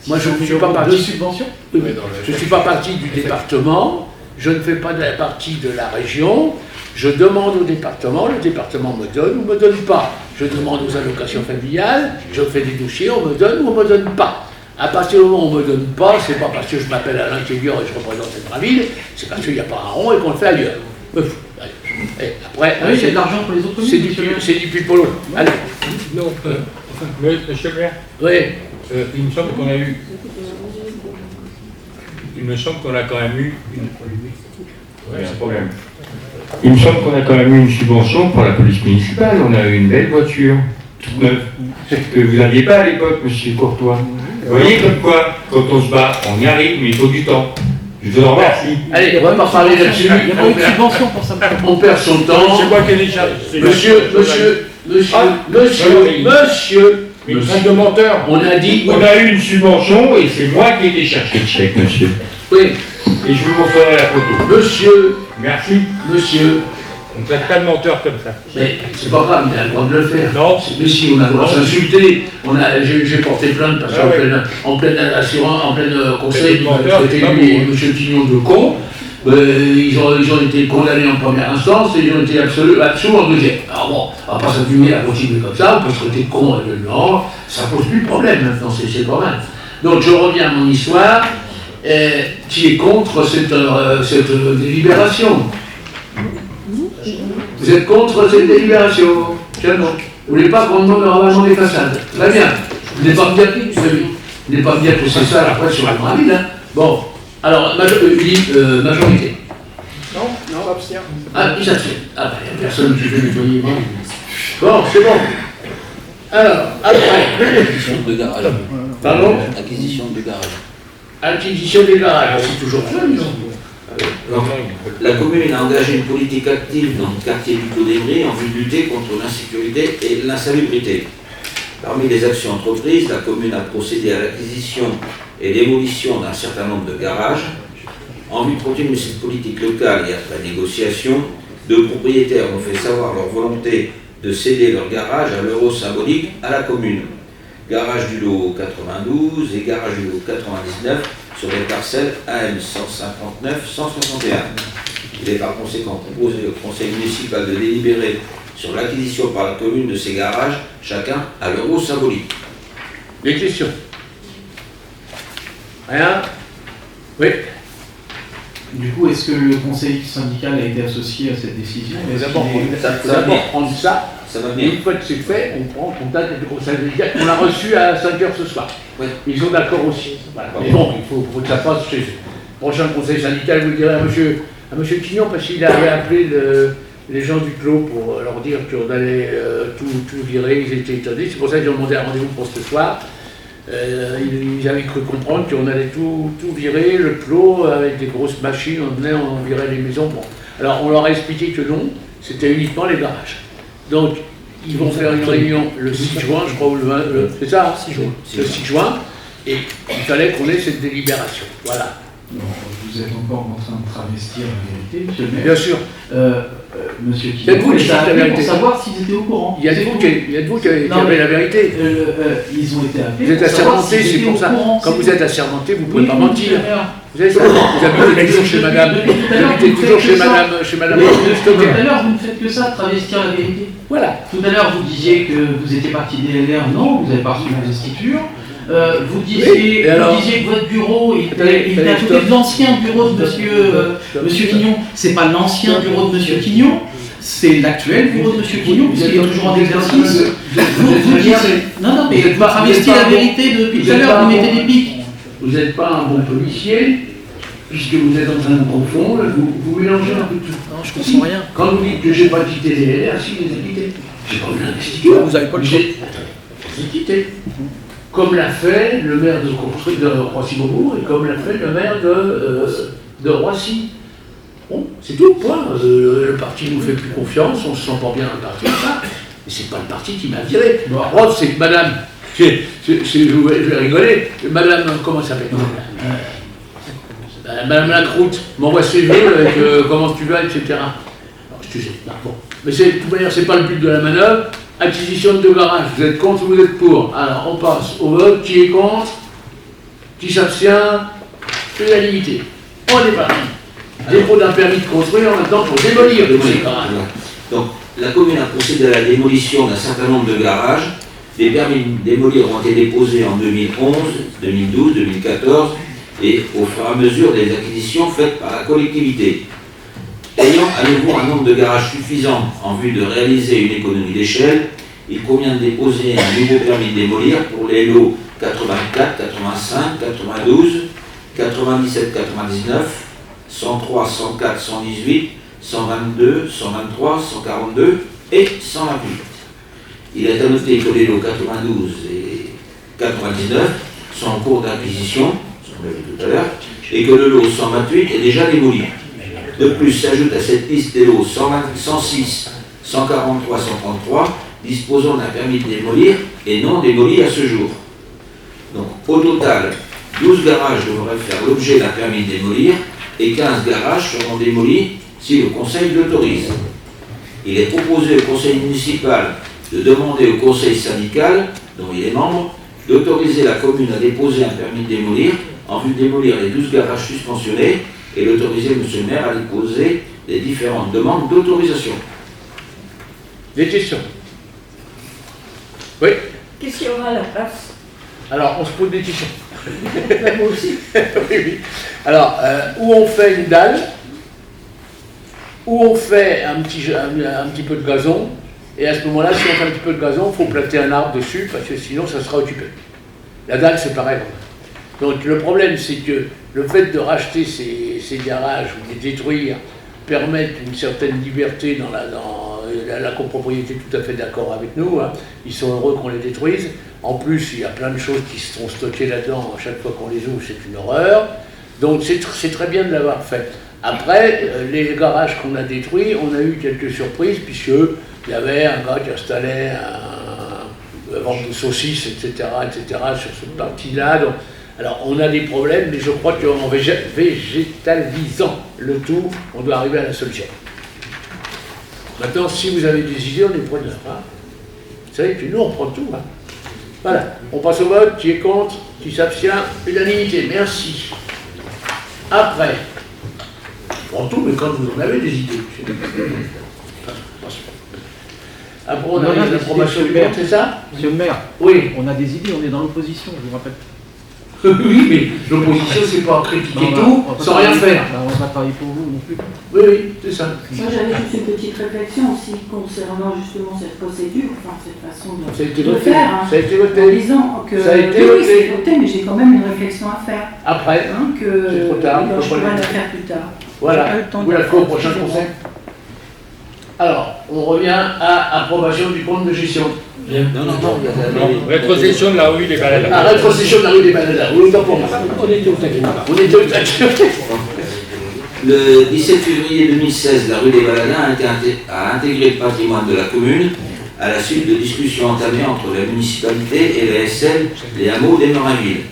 Moi, je ne suis pas partie. De subventions ? Oui, je ne suis pas partie du département, je ne fais pas de la partie de la région. Je demande au département, le département me donne ou ne me donne pas. Je demande aux allocations familiales, je fais des dossiers, on me donne ou on ne me donne pas. À partir du moment où on ne me donne pas, c'est pas parce que je m'appelle Alain Kéguior et je représente Émraville, c'est parce qu'il n'y a pas un rond et qu'on le fait ailleurs. Et après, oui, il y a de l'argent pour les autres communes. C'est du pipolo. Allez. Non, monsieur le maire. Oui. Il me semble qu'on a eu. Il me semble qu'on a quand même eu. Ouais, un problème. Il me semble qu'on a quand même eu une subvention pour la police municipale. On a eu une belle voiture, toute neuve, que vous n'aviez pas à l'époque, monsieur Courtois. Vous voyez comme quoi, quand on se bat, on y arrive, mais il faut du temps. Je vous en remercie. Allez, on va pas parler là-dessus. Il n'y a pas eu de subvention pour ça. On perd son temps. C'est moi qui ai déjà. Monsieur. Une salle de menteur. On a dit. On a eu une subvention et c'est moi qui ai été chercher le chèque, monsieur. Oui. Et je vous montrerai la photo. Monsieur. Merci. Monsieur. On ne traite pas de menteur comme ça. Mais c'est pas grave, il a le droit de le faire. Non. Mais si on a le droit de s'insulter, j'ai porté plainte parce qu'en pleine assurance, en pleine conseil, c'était lui et M. Quignon de con. Ils ont été condamnés en première instance et ils ont été absolument en deuxième. Alors bon, on va pas s'amuser à continuer comme ça, on peut se traiter de con éventuellement, ça pose plus de problème maintenant, c'est pas mal. Donc je reviens à mon histoire, qui est contre cette délibération. Vous êtes contre cette délibération? Tiens, non. Vous voulez pas qu'on demande le ravagement des façades? Très bien. Vous n'allez pas me dire que c'est ça la presse sur la grande ville, hein. Bon. Alors, majorité. Non, s'abstient. Ah, il s'abstient. Ah, ben, il n'y a personne qui veut nettoyer. Bon, c'est bon. Alors, après. Acquisition de garage. Pardon? Acquisition de garage. Acquisition des garages. C'est toujours ça, non? Alors, la commune a engagé une politique active dans le quartier du Clos des Bris en vue de lutter contre l'insécurité et l'insalubrité. Parmi les actions entreprises, la commune a procédé à l'acquisition et démolition d'un certain nombre de garages. En vue de continuer cette politique locale et après négociation, deux propriétaires ont fait savoir leur volonté de céder leur garage à l'euro symbolique à la commune. Garage du lot 92 et garage du lot 99 sur les parcelles AM 159-161. Il est par conséquent proposé au conseil municipal de délibérer sur l'acquisition par la commune de ces garages, chacun à l'euro symbolique. Des questions? Rien? Oui. Du coup, est-ce que le conseil syndical a été associé à cette décision? D'abord prendre ça. Ça va Et bien. une fois que c'est fait, on prend contact avec le conseil syndical. On l'a reçu à 5h ce soir. Ouais. Ils sont d'accord aussi. Voilà. Mais bon, il faut que ça passe chez eux. Prochain conseil syndical, vous le direz à monsieur Quignon, parce qu'il avait appelé les gens du Clos pour leur dire qu'on allait tout virer, ils étaient étonnés. C'est pour ça qu'ils ont demandé un rendez-vous pour ce soir. Ils avaient cru comprendre qu'on allait tout virer, le Clos, avec des grosses machines, on virait les maisons. Bon. Alors on leur a expliqué que non, c'était uniquement les garages. Donc ils vont faire une réunion le 6 juin, je crois, ou c'est ça, 6 juin. Le 6 juin, et il fallait qu'on ait cette délibération. Voilà. Non, vous êtes encore en train de travestir la vérité, monsieur le maire. Bien sûr. Monsieur C'est vous qui Quignon, dites la vérité. pour savoir s'ils étaient au courant. Il y a de vous qui avez la vérité. Ils ont été appelés. Vous êtes pour savoir assermenté, s'ils c'est étaient pour au ça. courant. Quand vous êtes assermenté, vous ne pouvez Oui, pas oui, mentir. monsieur le maire. Vous avez ça. Vous habitez toujours chez madame. Vous habitez toujours chez madame. Tout à l'heure, vous ne faites que ça, travestir la vérité. Voilà. Tout à l'heure, vous disiez que vous étiez parti des LR. Non, vous n'avez pas reçu l'investiture. Vous disiez que votre bureau était à côté de l'ancien bureau de monsieur Quignon. C'est pas l'ancien bureau de monsieur Quignon, c'est l'actuel bureau de monsieur Quignon, puisqu'il est toujours en exercice. Vous disiez. Non, mais vous travestir la vérité depuis tout à l'heure, vous mettez des pics. Vous n'êtes pas un bon policier, puisque vous êtes en train de confondre, vous mélangez un peu tout. Non, je comprends rien. Quand vous dites que j'ai pas quitté les LR, si, je les ai quittés. J'ai pas eu l'investiture. Vous n'avez pas le choix. J'ai quitté. Comme l'a fait le maire de Roissy-Beaubourg et comme l'a fait le maire de Roissy. Bon, c'est tout, point. Le parti nous fait plus confiance, on se sent pas bien dans le parti, ça. Et c'est pas le parti qui m'a viré. La preuve, c'est que madame, je vais rigoler, madame, comment ça s'appelle madame Lacroute m'envoie ses vœux avec comment tu vas, etc. Alors, je te sais, bon. Mais de toute manière, c'est pas le but de la manœuvre. Acquisition de deux garages, vous êtes contre ou vous êtes pour? Alors on passe au vote, qui est contre? Qui s'abstient? Unanimité. On est parti. Dépôt d'un permis de construire maintenant pour démolir ces garages. Donc, la commune a procédé à la démolition d'un certain nombre de garages. Des permis de démolir ont été déposés en 2011, 2012, 2014 et au fur et à mesure des acquisitions faites par la collectivité. Ayant à nouveau un nombre de garages suffisant en vue de réaliser une économie d'échelle, il convient de déposer un nouveau permis de démolir pour les lots 84, 85, 92, 97, 99, 103, 104, 118, 122, 123, 142 et 128. Il est à noter que les lots 92 et 99 sont en cours d'acquisition, on l'a vu tout à l'heure, et que le lot 128 est déjà démoli. De plus, s'ajoute à cette liste des lots 106, 143, 133, disposant d'un permis de démolir et non démolis à ce jour. Donc, au total, 12 garages devraient faire l'objet d'un permis de démolir et 15 garages seront démolis si le Conseil l'autorise. il est proposé au conseil municipal de demander au conseil syndical, dont il est membre, d'autoriser la commune à déposer un permis de démolir en vue de démolir les 12 garages suspensionnés et d'autoriser M. le maire à déposer les différentes demandes d'autorisation. Des questions? Oui? Qu'est-ce qu'il y aura à la place? Alors, on se pose des questions. Moi aussi. Oui, oui. Alors, où on fait une dalle, où on fait un petit peu de gazon, et à ce moment-là, si on fait un petit peu de gazon, il faut planter un arbre dessus, parce que sinon, ça sera occupé. La dalle, c'est pareil. Donc, le problème, c'est que le fait de racheter ces garages ou de les détruire permettent une certaine liberté dans la copropriété, tout à fait d'accord avec nous. Hein. Ils sont heureux qu'on les détruise. En plus, il y a plein de choses qui sont stockées là-dedans. À chaque fois qu'on les ouvre, c'est une horreur. Donc, c'est très bien de l'avoir fait. Après, les garages qu'on a détruits, on a eu quelques surprises, puisqu'il y avait un gars qui installait un vente de saucisses, etc., sur cette partie-là. Donc, alors, on a des problèmes, mais je crois qu'en végétalisant le tout, on doit arriver à la solution. Maintenant, si vous avez des idées, on les prend là. Hein. Vous savez que nous, on prend tout. Hein. Voilà. On passe au vote. Qui est contre? Qui s'abstient? Unanimité. Merci. Après, on prend tout, mais quand vous en avez des idées. Après, on a l'approbation du vote, c'est ça? Monsieur le maire, oui. On a des idées, on est dans l'opposition, je vous rappelle. Oui, mais l'opposition, c'est pas critiquer tout sans rien faire. On va pas travailler pour vous non plus. Oui, oui, c'est ça. Moi, j'avais juste une petite réflexion aussi concernant justement cette procédure, enfin cette façon de, ça a été de voté. faire. Hein, ça a été voté. En disant que ça a été oui, voté. c'est voté, mais j'ai quand même une réflexion à faire. Après, hein, que c'est trop tard. je pourrais la faire plus tard. Voilà. Pas le temps Vous de la faire, ferez au prochain excusez-moi. conseil. Alors, on revient à approbation du compte de gestion. Non. Rétrocession de la rue des Baladins. La rétrocession de la rue des Baladins. Oui, autant pour moi. On était au taquet. On était au taquet. Le 17 février 2016, la rue des Baladins a intégré le patrimoine de la commune à la suite de discussions entamées entre la municipalité et la SL, les hameaux des Merinville.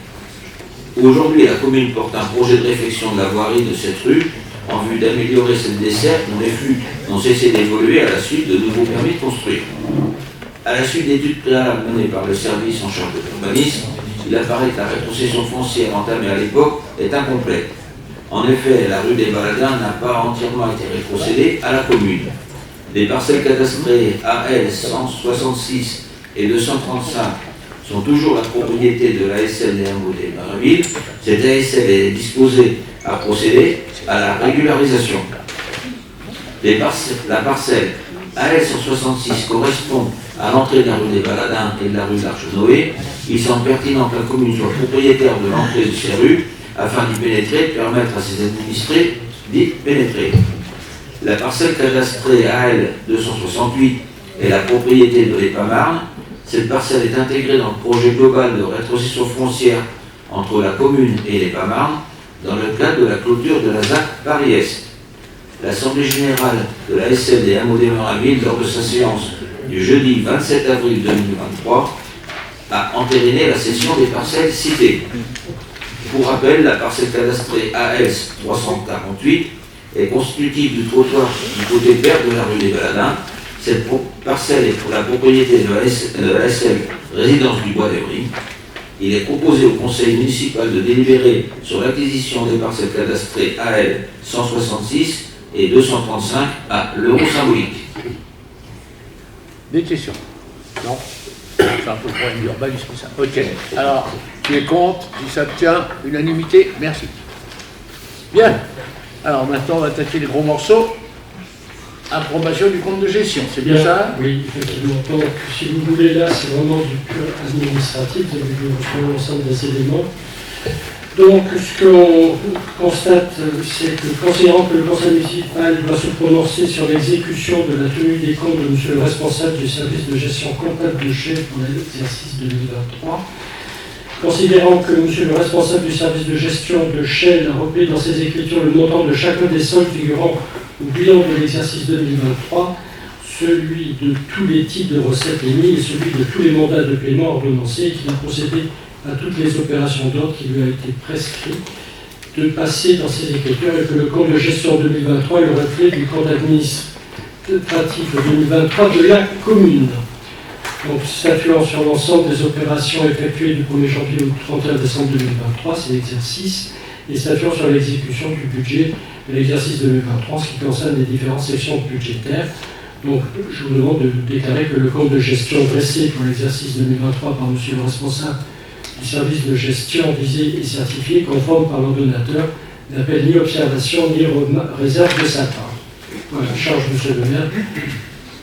Aujourd'hui, la commune porte un projet de réfection de la voirie de cette rue en vue d'améliorer cette desserte dont les flux n'ont cessé d'évoluer à la suite de nouveaux permis de construire. À la suite d'études préalables menées par le service en charge de l'urbanisme, il apparaît que la rétrocession foncière entamée à l'époque est incomplète. En effet, la rue des Baladins n'a pas entièrement été rétrocédée à la commune. Les parcelles cadastrées AL 166 et 235 sont toujours la propriété de l'ASL des hameaux des Merinville. Cette ASL est disposée à procéder à la régularisation. La parcelle AL 166 correspond à l'entrée de la rue des Baladins et de la rue d'Arche Noé. Il semble pertinent que la commune soit propriétaire de l'entrée de ces rues afin d'y pénétrer et de permettre à ses administrés d'y pénétrer. La parcelle cadastrée AL 268 est la propriété de l'EPAMARN. Cette parcelle est intégrée dans le projet global de rétrocession foncière entre la commune et l'EPAMARN dans le cadre de la clôture de la ZAC Paris-Est. L'Assemblée générale de la SL des hameaux des Merinville, lors de sa séance du jeudi 27 avril 2023, a entériné la cession des parcelles citées. Pour rappel, la parcelle cadastrée AS 348 est constitutive du trottoir du côté vert de la rue des Baladins. Cette parcelle est pour la propriété de la SL Résidence du Bois d'Evry. Il est proposé au conseil municipal de délibérer sur l'acquisition des parcelles cadastrées AL 166 et 235 à l'euro symbolique. Des questions? Non? C'est un peu le problème d'urbanisme, ça. Ok. Alors, qui est contre? Qui s'abstient? Unanimité? Merci. Bien. Alors maintenant, on va attaquer les gros morceaux. Approbation du compte de gestion, c'est bien ça? Oui, effectivement. Donc, si vous voulez, là, c'est vraiment du pur administratif, vous avez vu l'ensemble des éléments. Donc, ce qu'on constate, c'est que considérant que le conseil municipal doit se prononcer sur l'exécution de la tenue des comptes de monsieur le responsable du service de gestion comptable de chef pour l'exercice 2023, considérant que monsieur le responsable du service de gestion de Shell a repris dans ses écritures le montant de chacun des soldes figurant au bilan de l'exercice 2023, celui de tous les types de recettes émis et celui de tous les mandats de paiement ordonnancés, et qu'il a procédé à toutes les opérations d'ordre qui lui a été prescrit de passer dans ses écritures, et que le compte de gestion 2023 est le reflet du compte administratif administratif 2023 de la commune. Donc, statuant sur l'ensemble des opérations effectuées du 1er janvier au 31 décembre 2023, c'est l'exercice, et statuant sur l'exécution du budget de l'exercice 2023, en ce qui concerne les différentes sections budgétaires. Donc, je vous demande de déclarer que le compte de gestion dressé pour l'exercice 2023 par monsieur le responsable du service de gestion visé et certifié, conforme par l'ordonnateur, n'appelle ni observation ni réserve de sa part. Voilà, charge monsieur le maire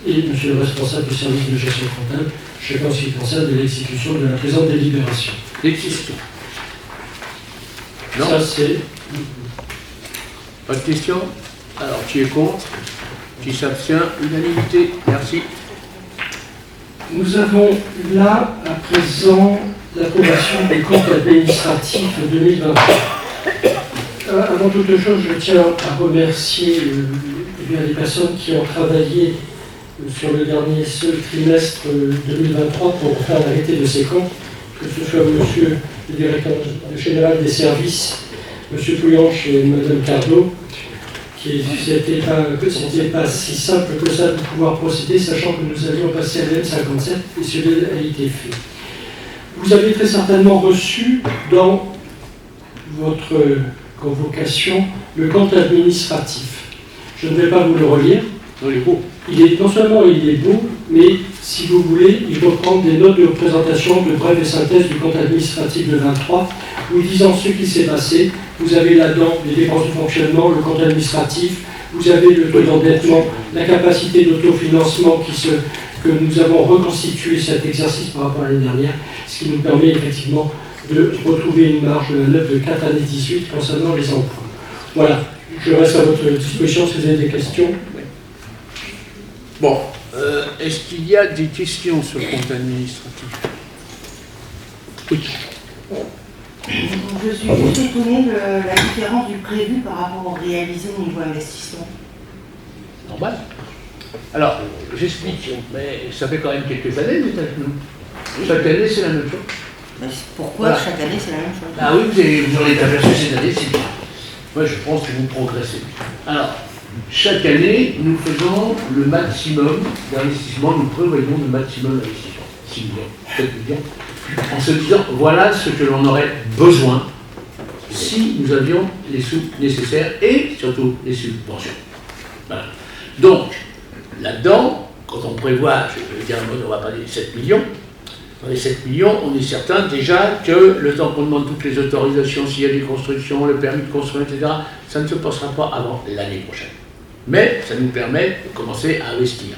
et monsieur le responsable du service de gestion comptable, chacun en ce qui concerne de l'exécution de la présente délibération. Des questions? Non. Ça, c'est... Pas de questions? Alors, qui est contre? Qui s'abstient? Unanimité. Merci. Nous avons là, à présent, l'approbation des comptes administratifs 2023. Avant toute chose, je tiens à remercier les personnes qui ont travaillé sur le dernier trimestre 2023 pour faire l'arrêté de ces comptes, que ce soit monsieur le directeur général des services, monsieur Pouillanche et madame Cardo, qui c'était pas si simple que ça de pouvoir procéder, sachant que nous avions passé à l'M57 et cela a été fait. Vous avez très certainement reçu dans votre convocation le compte administratif. Je ne vais pas vous le relire. Non, il est beau. Non seulement il est beau, mais si vous voulez, il reprend des notes de représentation de brève et synthèse du compte administratif de 23, vous disant ce qui s'est passé. Vous avez là-dedans les dépenses de fonctionnement, le compte administratif, vous avez le taux d'endettement, la capacité d'autofinancement que nous avons reconstitué cet exercice par rapport à l'année dernière, ce qui nous permet effectivement de retrouver une marge de manœuvre de 4 années 18 concernant les emprunts. Voilà, je reste à votre disposition si vous avez des questions. Bon, est-ce qu'il y a des questions sur le compte administratif? Oui. Je suis juste étonnée de la différence du prévu par rapport au réalisé au niveau investissement. Normal. Alors, j'explique, mais ça fait quand même quelques années que vous êtes avec nous. Chaque année, c'est la même chose. Mais pourquoi voilà. Chaque année, c'est la même chose? Ah oui, vous en êtes aperçu cette année, c'est bien. Moi, je pense que vous progressez. Alors, chaque année, nous faisons le maximum d'investissement, nous prévoyons le maximum d'investissement. 6 millions, 7 millions. En se disant, voilà ce que l'on aurait besoin si nous avions les sous nécessaires et surtout les subventions. Voilà. Donc, là-dedans, quand on prévoit, je veux dire, on va parler de 7 millions, dans les 7 millions, on est certain déjà que le temps qu'on demande toutes les autorisations, s'il y a des constructions, le permis de construire, etc., ça ne se passera pas avant l'année prochaine. Mais ça nous permet de commencer à investir.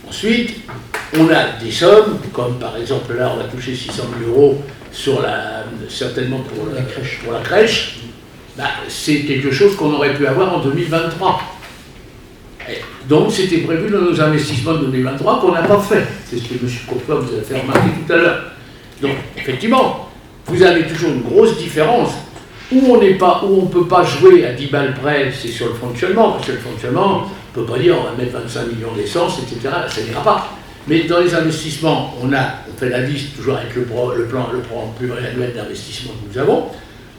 Ensuite, on a des sommes, comme par exemple là, on va toucher 600 000 € sur certainement pour la crèche. Bah, c'est quelque chose qu'on aurait pu avoir en 2023. Et donc c'était prévu dans nos investissements de 2023 qu'on n'a pas fait. C'est ce que M. Courtois vous a fait remarquer tout à l'heure. Donc effectivement, vous avez toujours une grosse différence. Où on ne peut pas jouer à 10 balles près, c'est sur le fonctionnement, parce que le fonctionnement, on ne peut pas dire on va mettre 25 millions d'essence, etc. Ça n'ira pas. Mais dans les investissements, on fait la liste toujours avec le plan pluriannuel d'investissement que nous avons.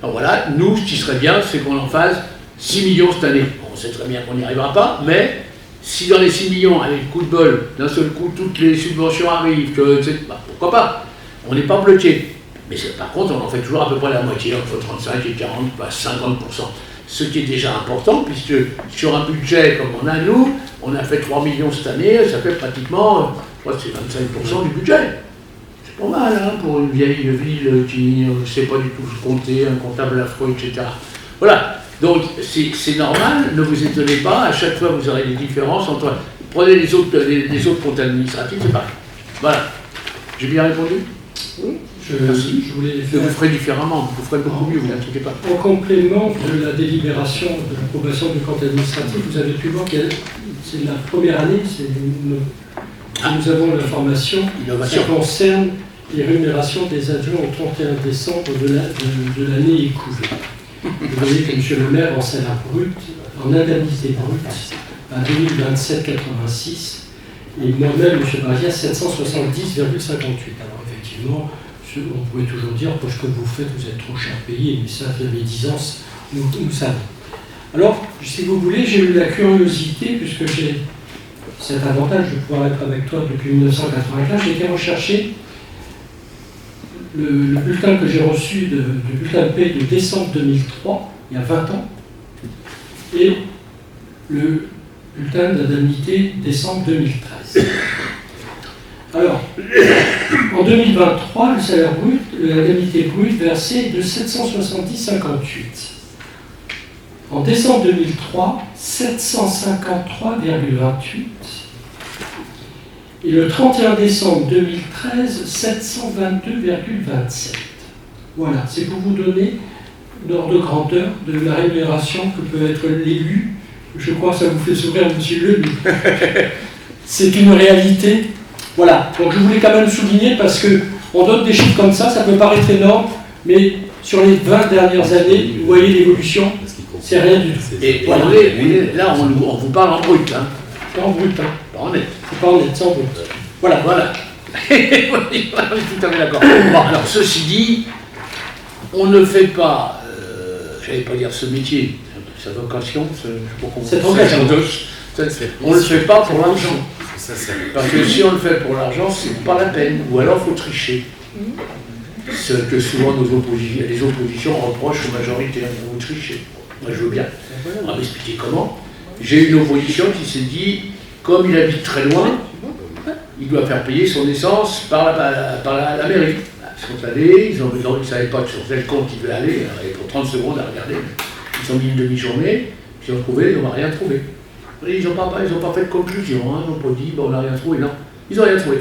Donc voilà, nous, ce qui serait bien, c'est qu'on en fasse 6 millions cette année. Bon, on sait très bien qu'on n'y arrivera pas, mais si dans les 6 millions, avec le coup de bol, d'un seul coup, toutes les subventions arrivent, bah, pourquoi pas? On n'est pas bloqué. Mais par contre, on en fait toujours à peu près la moitié, entre 35 et 40, pas 50%. Ce qui est déjà important, puisque sur un budget comme on a nous, on a fait 3 millions cette année, ça fait pratiquement, je crois que c'est 25% du budget. C'est pas mal, hein, pour une vieille ville qui ne sait pas du tout compter, un comptable affreux, etc. Voilà, donc c'est normal, ne vous étonnez pas, à chaque fois vous aurez des différences entre... Prenez les autres comptes administratifs, c'est pareil. Voilà. J'ai bien répondu? Oui. Je voulais faire... Vous ferez différemment, vous ferez beaucoup mieux, vous n'inquiétez pas. En complément de la délibération de l'approbation du compte administratif, vous avez pu voir que c'est la première année, nous avons l'information, ça concerne les rémunérations des adjoints au 31 décembre de l'année écoulée. Vous voyez que M. le maire en salaire brut, en indemnité brute, à 2027,86 et moi-même, M. Baria, 770,58. Alors effectivement, on pourrait toujours dire, pour ce que vous faites, vous êtes trop cher payé, mais ça, la médisance, nous savons. Alors, si vous voulez, j'ai eu la curiosité, puisque j'ai cet avantage de pouvoir être avec toi depuis 1995, j'ai été rechercher le bulletin que j'ai reçu, le bulletin de paie de décembre 2003, il y a 20 ans, et le bulletin d'indemnité décembre 2013. Alors, en 2023, le salaire brut, l'indemnité brute versée est de 770,58. En décembre 2003, 753,28. Et le 31 décembre 2013, 722,27. Voilà, c'est pour vous donner l'ordre de grandeur de la rémunération que peut être l'élu. Je crois que ça vous fait sourire, monsieur le mais c'est une réalité. Voilà, donc je voulais quand même souligner parce qu'on donne des chiffres comme ça peut paraître énorme, mais sur les 20 dernières années, vous voyez l'évolution, c'est rien du tout. Et voilà. Là, on vous parle en brut. Hein. C'est en brut, hein. Pas en net. C'est pas en net, c'est en brut. Voilà. Voilà. On est tout à fait d'accord. Bon, alors, ceci dit, on ne fait pas, j'allais pas dire ce métier, cette vocation, cette vocation. On ne le fait pas pour l'argent. Parce que si on le fait pour l'argent, c'est pas la peine. Ou alors, il faut tricher. Ce que souvent les oppositions reprochent aux majorités. Vous trichez. Moi, je veux bien. On va m'expliquer comment. J'ai une opposition qui s'est dit, comme il habite très loin, il doit faire payer son essence par la mairie. Ils sont allés, ils ne savaient pas sur quel compte il veut aller, et pour 30 secondes à regarder. Ils ont mis une demi-journée, puis ils ont trouvé, ils n'ont rien trouvé. Ils n'ont pas fait de conclusion, hein, ils n'ont pas dit, bon, on n'a rien trouvé, non. Ils n'ont rien trouvé.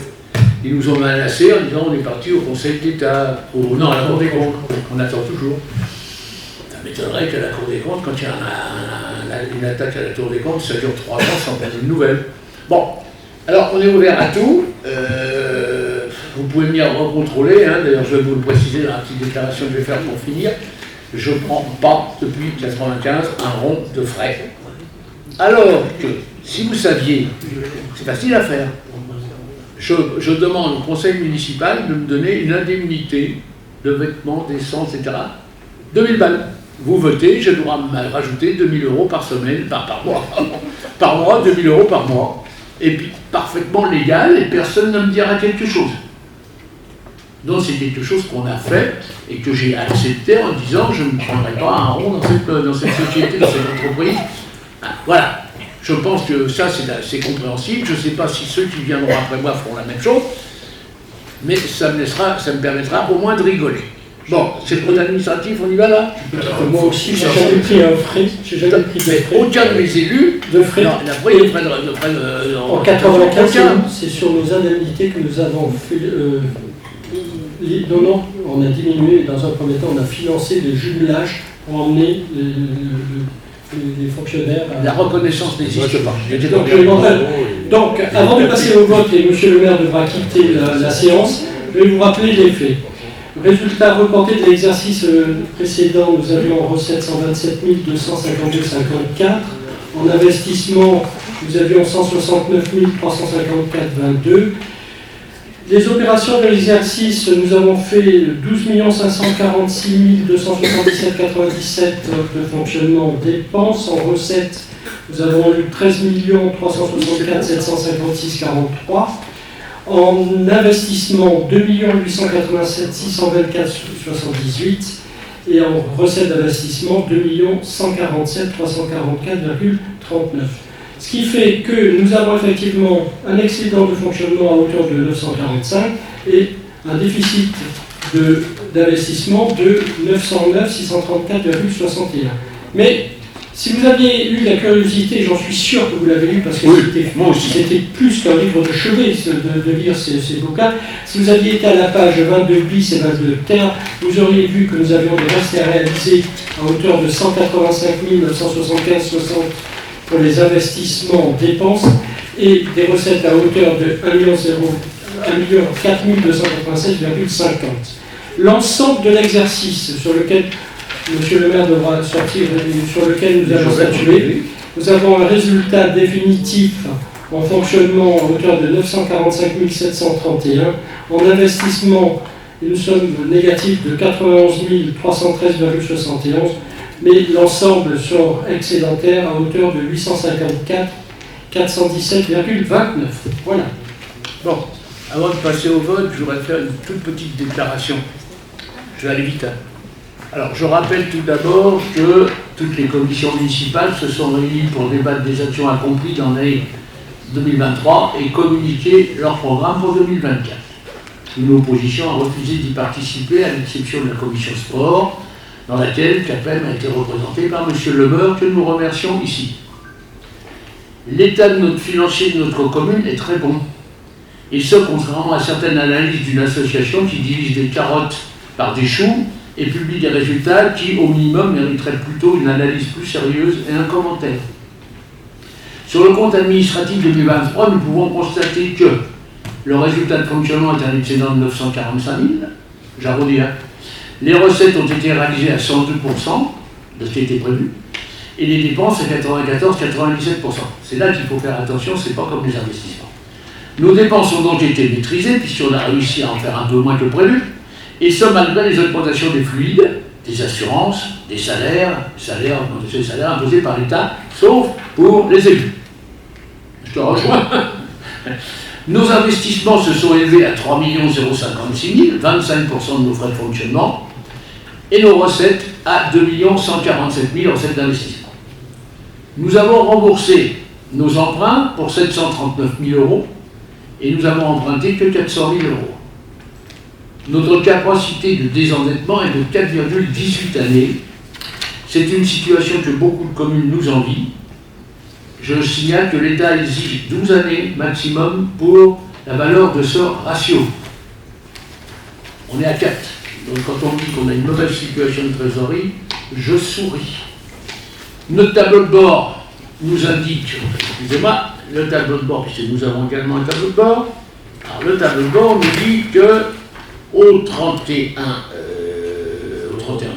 Ils nous ont menacés en disant, on est parti au Conseil d'État, non, à la Cour des comptes, on attend toujours. Ça m'étonnerait qu'à la Cour des comptes, quand il y a une attaque à la Cour des comptes, ça dure 3 ans sans passer de nouvelles. Bon, alors on est ouvert à tout. Vous pouvez venir recontrôler, hein, d'ailleurs je vais vous le préciser dans la petite déclaration que je vais faire pour finir. Je ne prends pas, depuis 1995, un rond de frais. Alors que, si vous saviez, c'est facile à faire. Je demande au conseil municipal de me donner une indemnité de vêtements, d'essence, etc. 2000 balles. Vous votez, je dois rajouter 2000 € par semaine, par mois. Par mois, 2000 € par mois. Et puis, parfaitement légal, et personne ne me dira quelque chose. Donc, c'est quelque chose qu'on a fait et que j'ai accepté en disant je ne prendrai pas un rond dans cette société, dans cette entreprise. Voilà. Je pense que ça, c'est compréhensible. Je ne sais pas si ceux qui viendront après moi feront la même chose, mais ça me permettra au moins de rigoler. Bon, c'est le code administratif, on y va là. Moi aussi, j'ai jamais pris un frais. J'ai jamais pris de frais. Aucun de mes élus. De frais. Non, la vraie de frais en 95, c'est sur nos indemnités que nous avons fait. Non, on a diminué. Dans un premier temps, on a financé les jumelages pour emmener les fonctionnaires. La reconnaissance n'existe pas. Donc, avant de passer au vote, et M. le maire devra quitter la séance, je vais vous rappeler les faits. Résultat reporté de l'exercice précédent, nous avions en recette 127 252,54. En investissement, nous avions 169 354,22. Les opérations de l'exercice, nous avons fait 12 546 277,97 de fonctionnement en dépenses. En recette, nous avons eu 13 364 756,43. En investissement, 2 887 624,78 et en recette d'investissement, 2 147 344,39. Ce qui fait que nous avons effectivement un excédent de fonctionnement à hauteur de 945 et un déficit d'investissement de 909 634,61. Mais si vous aviez eu la curiosité, j'en suis sûr que vous l'avez lu parce que c'était plus qu'un livre de chevet de lire ces bouquins. Si vous aviez été à la page 22 bis et 22 terre, vous auriez vu que nous avions des restes à réaliser à hauteur de 185 975,60 pour les investissements en dépenses et des recettes à hauteur de 1 4 296,50. L'ensemble de l'exercice sur lequel Monsieur le maire devra sortir, sur lequel nous allons statuer. Nous avons un résultat définitif en fonctionnement à hauteur de 945 731. En investissement, nous sommes négatifs de 91 313,71. Mais l'ensemble sort excédentaire à hauteur de 854 417,29. Voilà. Bon, avant de passer au vote, je voudrais faire une toute petite déclaration. Je vais aller vite. Alors, je rappelle tout d'abord que toutes les commissions municipales se sont réunies pour débattre des actions accomplies dans l'année 2023 et communiquer leur programme pour 2024. Une opposition a refusé d'y participer, à l'exception de la commission sport, dans laquelle CAPEM a été représenté par M. Lemeur, que nous remercions ici. L'état de notre financier de notre commune est très bon. Et ce, contrairement à certaines analyses d'une association qui divise des carottes par des choux et publie des résultats qui, au minimum, mériteraient plutôt une analyse plus sérieuse et un commentaire. Sur le compte administratif 2023, nous pouvons constater que le résultat de fonctionnement est un excédent de 945 000, j'arrondis, hein. Les recettes ont été réalisées à 102% de ce qui était prévu, et les dépenses à 94-97%. C'est là qu'il faut faire attention, c'est pas comme les investissements. Nos dépenses ont donc été maîtrisées, puisqu'on a réussi à en faire un peu moins que prévu, et ce malgré les augmentations des fluides, des assurances, des salaires imposés par l'État, sauf pour les élus. Je te rejoins. Nos investissements se sont élevés à 3 056 000, 25% de nos frais de fonctionnement, et nos recettes à 2 147 000 recettes d'investissement. Nous avons remboursé nos emprunts pour 739 000 €, et nous avons emprunté que 400 000 €. Notre capacité de désendettement est de 4,18 années. C'est une situation que beaucoup de communes nous envient. Je signale que l'État exige 12 années maximum pour la valeur de ce ratio. On est à 4. Donc quand on dit qu'on a une mauvaise situation de trésorerie, je souris. Notre tableau de bord nous indique, excusez-moi, le tableau de bord, puisque nous avons également un tableau de bord. Alors le tableau de bord nous dit que au 31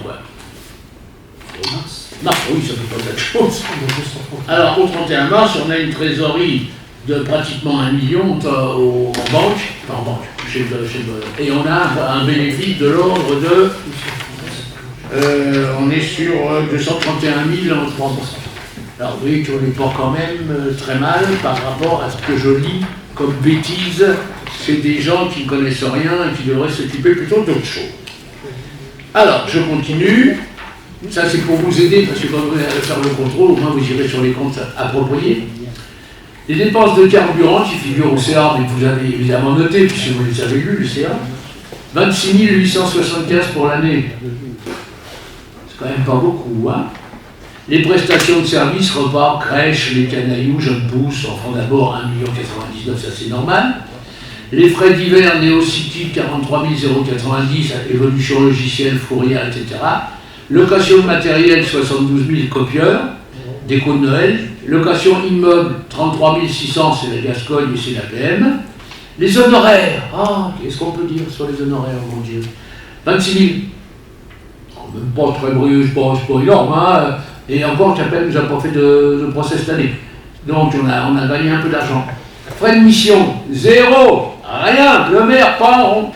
quoi ? Mars, oui, ça fait pas de chose. Alors, au 31 mars, on a une trésorerie de pratiquement 1 million en banque, et on a un bénéfice de l'ordre de, on est sur 231 000 en 3%. Alors, vous voyez qu'on n'est pas quand même très mal par rapport à ce que je lis comme bêtise. C'est des gens qui ne connaissent rien et qui devraient s'occuper plutôt d'autre chose. Alors, je continue. Ça, c'est pour vous aider, parce que quand vous allez faire le contrôle, au moins vous irez sur les comptes appropriés. Les dépenses de carburant qui figurent au CA, mais que vous avez évidemment noté, puisque vous les avez lus, le CA, 26 875 pour l'année. C'est quand même pas beaucoup, hein. Les prestations de services, repas, crèche, les canailloux, jeunes pousses, en font d'abord 1,99 000, ça c'est normal. Les frais divers, Néocity, 43 090, évolution logicielle, fourrière, etc. Location de matériel, 72 000 copieurs, déco de Noël. Location immeuble, 33 600, c'est la Gascogne et c'est l'APM. Les honoraires, qu'est-ce qu'on peut dire sur les honoraires, mon Dieu, 26 000. Même pas très bruyeux, c'est pas énorme, hein. Et encore, CAPEM nous a pas fait de procès cette année. Donc on a gagné un peu d'argent. Frais de mission, 0, rien, le maire, pas rond.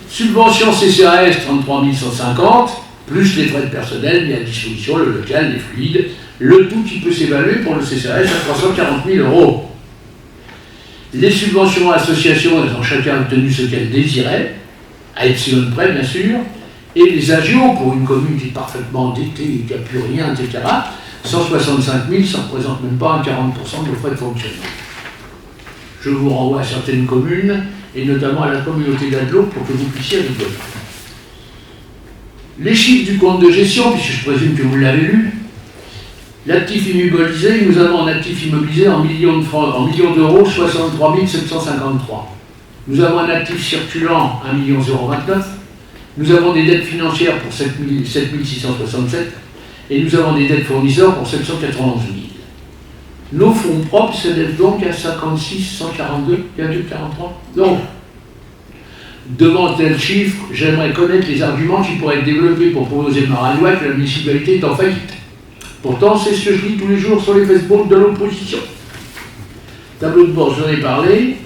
Subvention CCAS, 33 150. Plus les frais de personnel mis à disposition, le local, les fluides, le tout qui peut s'évaluer pour le CCAS à 340 000 €. Les subventions à associations, elles ont chacun obtenu ce qu'elles désiraient, à epsilon près bien sûr, et les agios, pour une commune qui est parfaitement endettée et qui n'a plus rien, etc., 165 000, ça ne représente même pas un 40% de nos frais de fonctionnement. Je vous renvoie à certaines communes, et notamment à la communauté d'Adelot, pour que vous puissiez rigoler. Les chiffres du compte de gestion, puisque je présume que vous l'avez lu, l'actif immobilisé, nous avons un actif immobilisé en millions d'euros, 63 753. Nous avons un actif circulant, 1 029. Nous avons des dettes financières pour 7 667. Et nous avons des dettes fournisseurs pour 791 000. Nos fonds propres s'élèvent donc à 56 142,43. Donc, devant tel chiffre, j'aimerais connaître les arguments qui pourraient être développés pour proposer par la loi que la municipalité est en faillite. Pourtant, c'est ce que je lis tous les jours sur les Facebook de l'opposition. Tableau de bord, j'en ai parlé.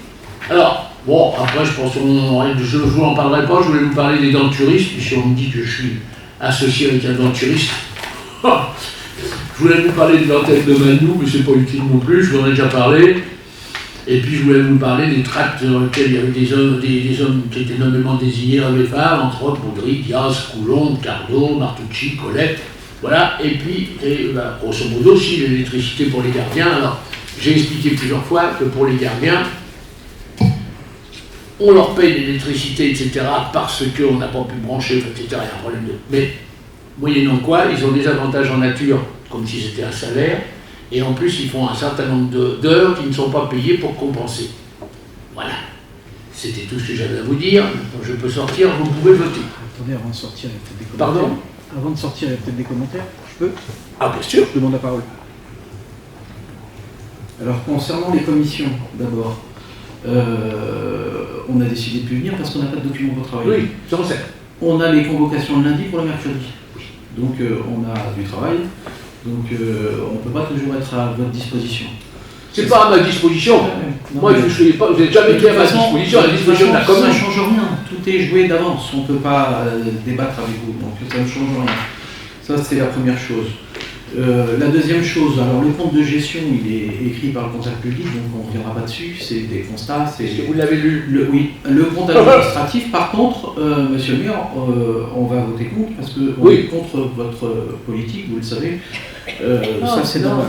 Alors, bon, après, je pense je ne vous en parlerai pas, je voulais vous parler des denturistes, puisqu'on me dit que je suis associé avec un denturiste. Je voulais vous parler de l'antenne de Malnou, mais c'est pas utile non plus, je vous en ai déjà parlé. Et puis je voulais vous parler des tracts dans lesquels il y avait des hommes qui étaient nommément désignés à l'EFA, entre autres Baudry, Diaz, Coulon, Cardo, Martucci, Colette. Voilà, et puis, grosso modo aussi, l'électricité pour les gardiens. Alors, j'ai expliqué plusieurs fois que pour les gardiens, on leur paye l'électricité, etc., parce qu'on n'a pas pu brancher, etc., il y a un problème de... Mais, moyennant quoi, ils ont des avantages en nature, comme si c'était un salaire, et en plus, ils font un certain nombre d'heures qui ne sont pas payées pour compenser. Voilà. C'était tout ce que j'avais à vous dire. Maintenant, je peux sortir, vous pouvez voter. Attendez, avant de sortir, il y a peut-être des commentaires. Pardon? Avant de sortir, il y a peut-être des commentaires. Je peux? Ah, bien sûr. Je demande la parole. Alors, concernant les commissions, d'abord, on a décidé de plus venir parce qu'on n'a pas de document pour travailler. Oui, j'en sais. On a les convocations le lundi pour le mercredi. Donc, on a du travail. Donc, on ne peut pas toujours être à votre disposition. C'est pas à ma disposition. Non, moi, je suis pas, vous n'êtes jamais été à ma disposition, à la disposition de la commune. Ça ne change rien. Tout est joué d'avance. On ne peut pas débattre avec vous. Donc, ça ne change rien. Ça, c'est la première chose. La deuxième chose, alors le compte de gestion, il est écrit par le comptable public, donc on ne reviendra pas dessus, c'est des constats. Est-ce que vous l'avez lu? Oui. Le compte administratif, par contre, monsieur le maire, on va voter contre, parce qu'on est contre votre politique, vous le savez. Ça, c'est normal.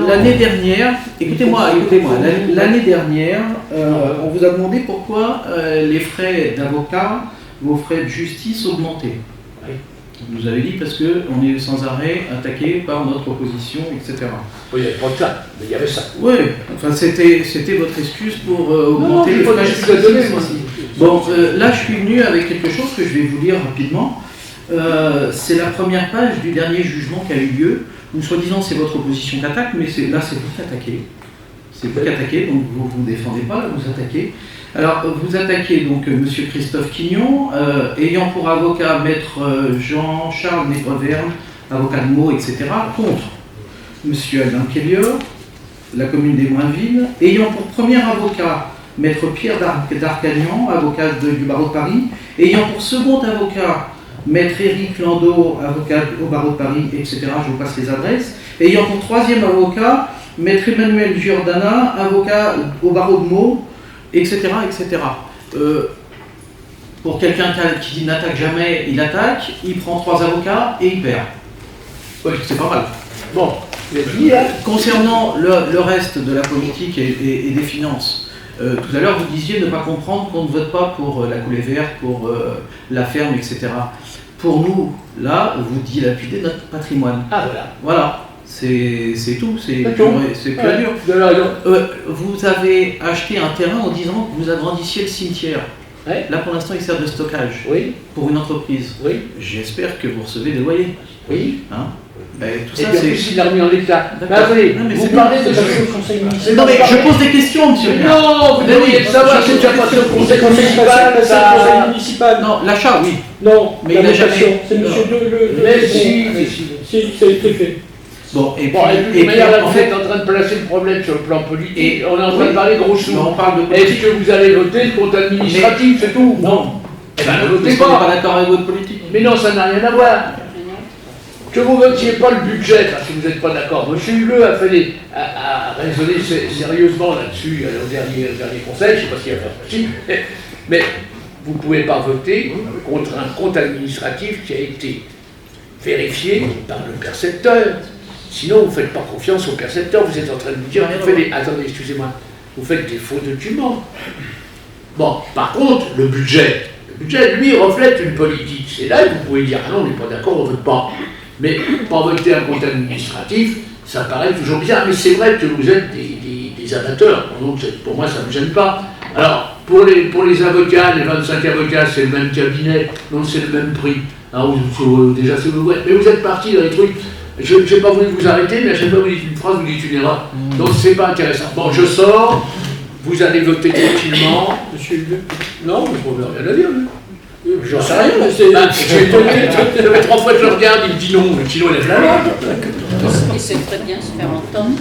L'année dernière, écoutez-moi, l'année dernière, on vous a demandé pourquoi les frais d'avocat, vos frais de justice augmentaient. Vous avez dit parce qu'on est sans arrêt attaqué par notre opposition, etc. Oui, il n'y avait pas de ça, mais il y avait ça. Oui, enfin c'était votre excuse pour augmenter les frais de justice. Bon, là je suis venu avec quelque chose que je vais vous lire rapidement. C'est la première page du dernier jugement qui a eu lieu, où soi-disant c'est votre opposition qui attaque, mais là c'est vous qui attaquez. C'est vous qui attaquez, donc vous ne vous défendez pas, là vous attaquez. Alors, vous attaquez donc M. Christophe Quignon, ayant pour avocat maître Jean-Charles Néproverne, avocat de Meaux, etc., contre M. Alain Kellior, la commune des Moinvilles, ayant pour premier avocat maître Pierre d'Arcagnan, avocat du barreau de Paris, ayant pour second avocat maître Éric Landau, avocat au barreau de Paris, etc., je vous passe les adresses, ayant pour troisième avocat maître Emmanuel Giordana, avocat au barreau de Meaux, etc. etc. Pour quelqu'un qui n'attaque jamais, il attaque, il prend 3 avocats et il perd. Oui, c'est pas mal. Bon, concernant le reste de la politique et des finances, tout à l'heure vous disiez ne pas comprendre qu'on ne vote pas pour la coulée verte, pour la ferme, etc. Pour nous, là, vous dilapidez notre patrimoine. Ah voilà. Voilà. C'est tout, c'est plus à dur. Vous avez acheté un terrain en disant que vous agrandissiez le cimetière. Ouais. Là, pour l'instant, il sert de stockage. Oui. Pour une entreprise. Oui. J'espère que vous recevez des loyers. Oui. Hein, tout ça, c'est. Il a remis en l'état. Vous parlez de ce conseil municipal. Non, mais je pose des questions, monsieur. Non, vous devriez savoir, c'est déjà pas ce conseil municipal. C'est le conseil municipal. Non, l'achat, oui. Non, mais il n'a jamais. C'est monsieur le. Mais si, ça a été fait. Bon, et puis là, vous êtes en train de placer le problème sur le plan politique, et on est en train de parler gros sous. Est-ce que vous allez voter le compte administratif, c'est tout? Non. Eh bien, ne votez pas. On n'est pas d'accord avec votre politique. Mais non, ça n'a rien à voir. Que vous ne votiez pas le budget, parce que vous n'êtes pas d'accord. M. Huleux a raisonné sérieusement là-dessus au dernier conseil, je ne sais pas s'il a fait possible, mais vous ne pouvez pas voter contre un compte administratif qui a été vérifié par le percepteur. Sinon, vous ne faites pas confiance au percepteur. Vous êtes en train de me dire, attendez, excusez-moi, vous faites des faux documents. Bon, par contre, le budget, lui, reflète une politique. C'est là que vous pouvez dire, ah non, on n'est pas d'accord, on ne vote pas. Mais pas voter un compte administratif, ça paraît toujours bizarre. Mais c'est vrai que vous êtes des amateurs. Donc, pour moi, ça ne me gêne pas. Alors, pour les avocats, les 25 avocats, c'est le même cabinet, donc c'est le même prix. Alors, déjà, c'est vous. Mais vous êtes parti dans les trucs. Je n'ai pas voulu vous arrêter, mais à chaque fois que vous dites une phrase, vous dites une erreur. Donc c'est pas intéressant. Bon, je sors, vous allez voter tranquillement. Monsieur Huleux. Non, mais je n'ai rien à dire. J'en sais rien, ça fait 3 fois que je le regarde, il me dit non, sinon il lève la main. Il sait très bien se faire entendre.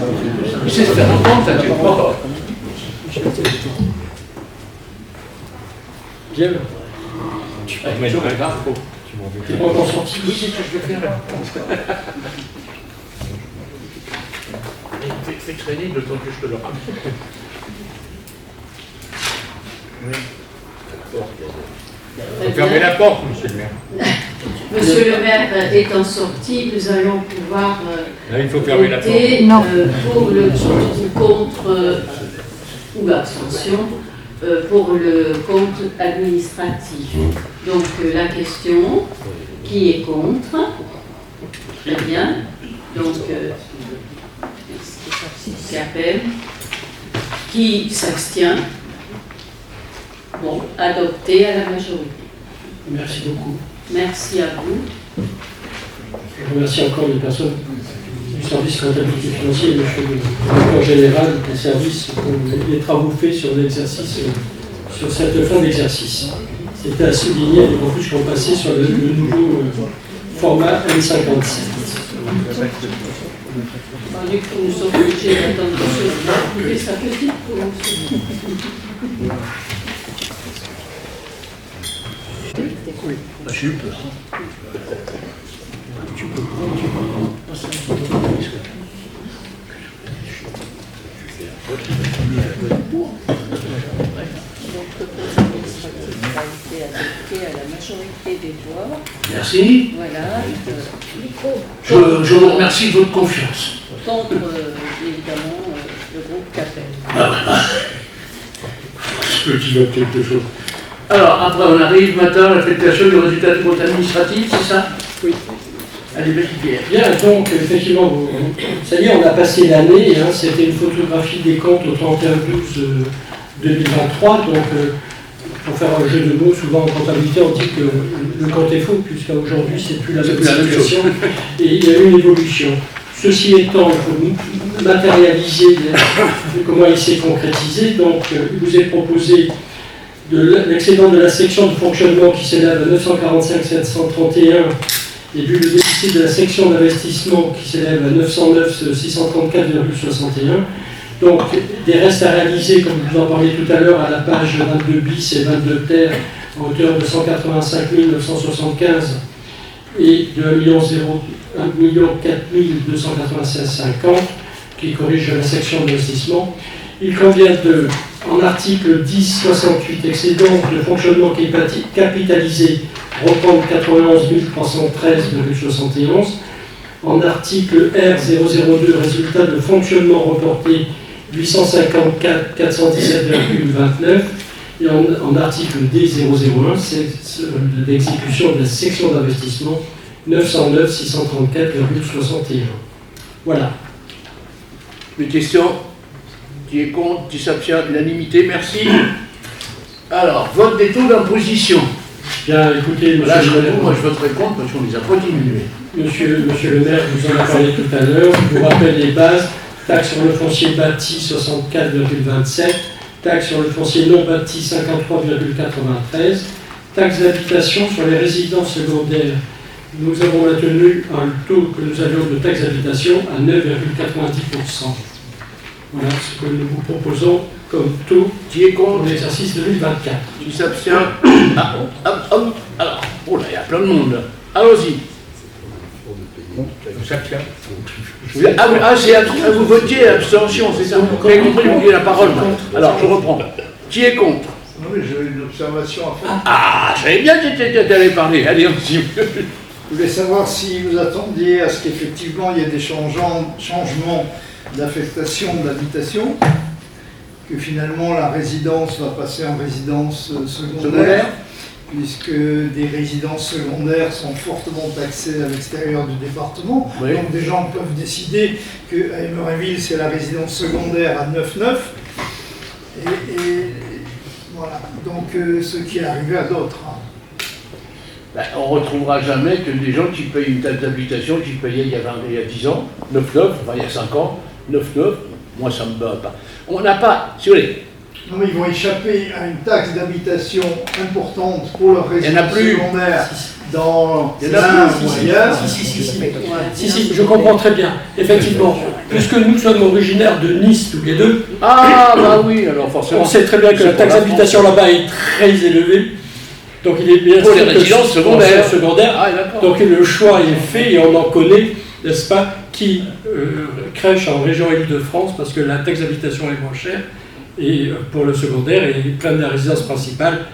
Il sait se faire entendre, ça ne tue pas. Bien. Mais non, mais là, tu m'en veux. Oui, c'est ce que je veux faire. fais traîner le temps que je te le ramène. Oui. Fermez la porte, monsieur le maire. Monsieur le maire étant sorti, nous allons pouvoir Là, il faut fermer la porte. voter pour le ou contre ou l'abstention pour le compte administratif. Donc la question, qui est contre? Très bien. Donc, qui appelle? Qui s'abstient? Bon, adopté à la majorité. Merci beaucoup. Merci à vous. Je remercie encore les personnes du service comptabilité financière et monsieur le directeur général des services pour les travaux faits sur l'exercice, sur cette fin d'exercice. C'était à souligner, et en plus qu'on passait sur le nouveau format M57. Du coup, nous sommes obligés d'attendre que ce soit sa petite pause. Oui, j'ai eu peur. Tu peux. Adopté à la majorité des voix. Merci. Voilà. Je vous remercie de votre confiance. Contre, évidemment, le groupe Capel. Petit vote quelque chose. Alors, après, on arrive maintenant à l'affectation du résultat du compte administratif, c'est ça? Oui. Allez, Pierre. Bien, donc, effectivement, ça y est, on a passé l'année, hein, c'était une photographie des comptes au 31/12/2023, donc, pour faire un jeu de mots, souvent en comptabilité, on dit que le compte est faux, puisqu'à aujourd'hui, c'est plus la même situation, et il y a eu une évolution. Ceci étant, il faut matérialiser comment il s'est concrétisé, donc, il vous est proposé de l'excédent de la section de fonctionnement qui s'élève à 945 731 et vu le déficit de la section d'investissement qui s'élève à 909 634,61. Donc des restes à réaliser, comme vous en parliez tout à l'heure, à la page 22 bis et 22 terre, à hauteur de 185 975 et de 1 4 296,50 qui corrige la section d'investissement. Il convient de, en article 1068, excédent de fonctionnement capitalisé, reprendre 91 313,71. En article R002, résultat de fonctionnement reporté, 854 417,29. Et en article D001, c'est l'exécution de la section d'investissement, 909 634,61. Voilà. Les questions? Qui est contre, qui s'abstient, l'unanimité, merci. Alors, vote des taux d'imposition. Bien, écoutez, monsieur là, le maire, moi je voterai contre parce qu'on les a pas diminués. Monsieur le maire, vous en a parlé tout à l'heure, je vous rappelle les bases. Taxe sur le foncier bâti, 64,27. Taxe sur le foncier non bâti, 53,93. Taxe d'habitation sur les résidences secondaires. Nous avons maintenu un taux que nous avions de taxe d'habitation à 9,90%. Voilà ce que nous vous proposons comme taux qui est contre pour l'exercice 2024. Qui s'abstient? Alors, oh là, il y a plein de monde. Allons-y. C'est vous votiez abstention, c'est ça? Vous avez compris, vous vouliez la parole. Alors, je reprends. Qui est contre? Oui, j'ai une observation à faire. Ah, je savais bien que tu allais parler. Allez, on s'y va. Je voulais savoir si vous attendiez à ce qu'effectivement il y ait des changements d'affectation de l'habitation, que finalement la résidence va passer en résidence secondaire, puisque des résidences secondaires sont fortement taxées à l'extérieur du département. Oui. Donc des gens peuvent décider qu'à Émeryville, c'est la résidence secondaire à 9,9. Et voilà, donc ce qui est arrivé à d'autres. Ben, on ne retrouvera jamais que des gens qui payent une taxe d'habitation qui payaient il y a 10 ans, 9,9, enfin il y a 5 ans, 9,9, moi ça ne me bat pas. On n'a pas, si vous voulez. Non mais ils vont échapper à une taxe d'habitation importante pour leur résidence secondaire dans l'un ou ailleurs. Si, je comprends très bien. Effectivement, puisque nous sommes originaires de Nice tous les deux, bah oui, alors forcément. On sait très bien que la taxe d'habitation là-bas est très élevée. Donc il est bien pour les résidences secondaires. Donc le choix est fait et on en connaît n'est-ce pas, qui crèchent en région Île-de-France parce que la taxe d'habitation est moins chère et pour le secondaire et prennent la résidence principale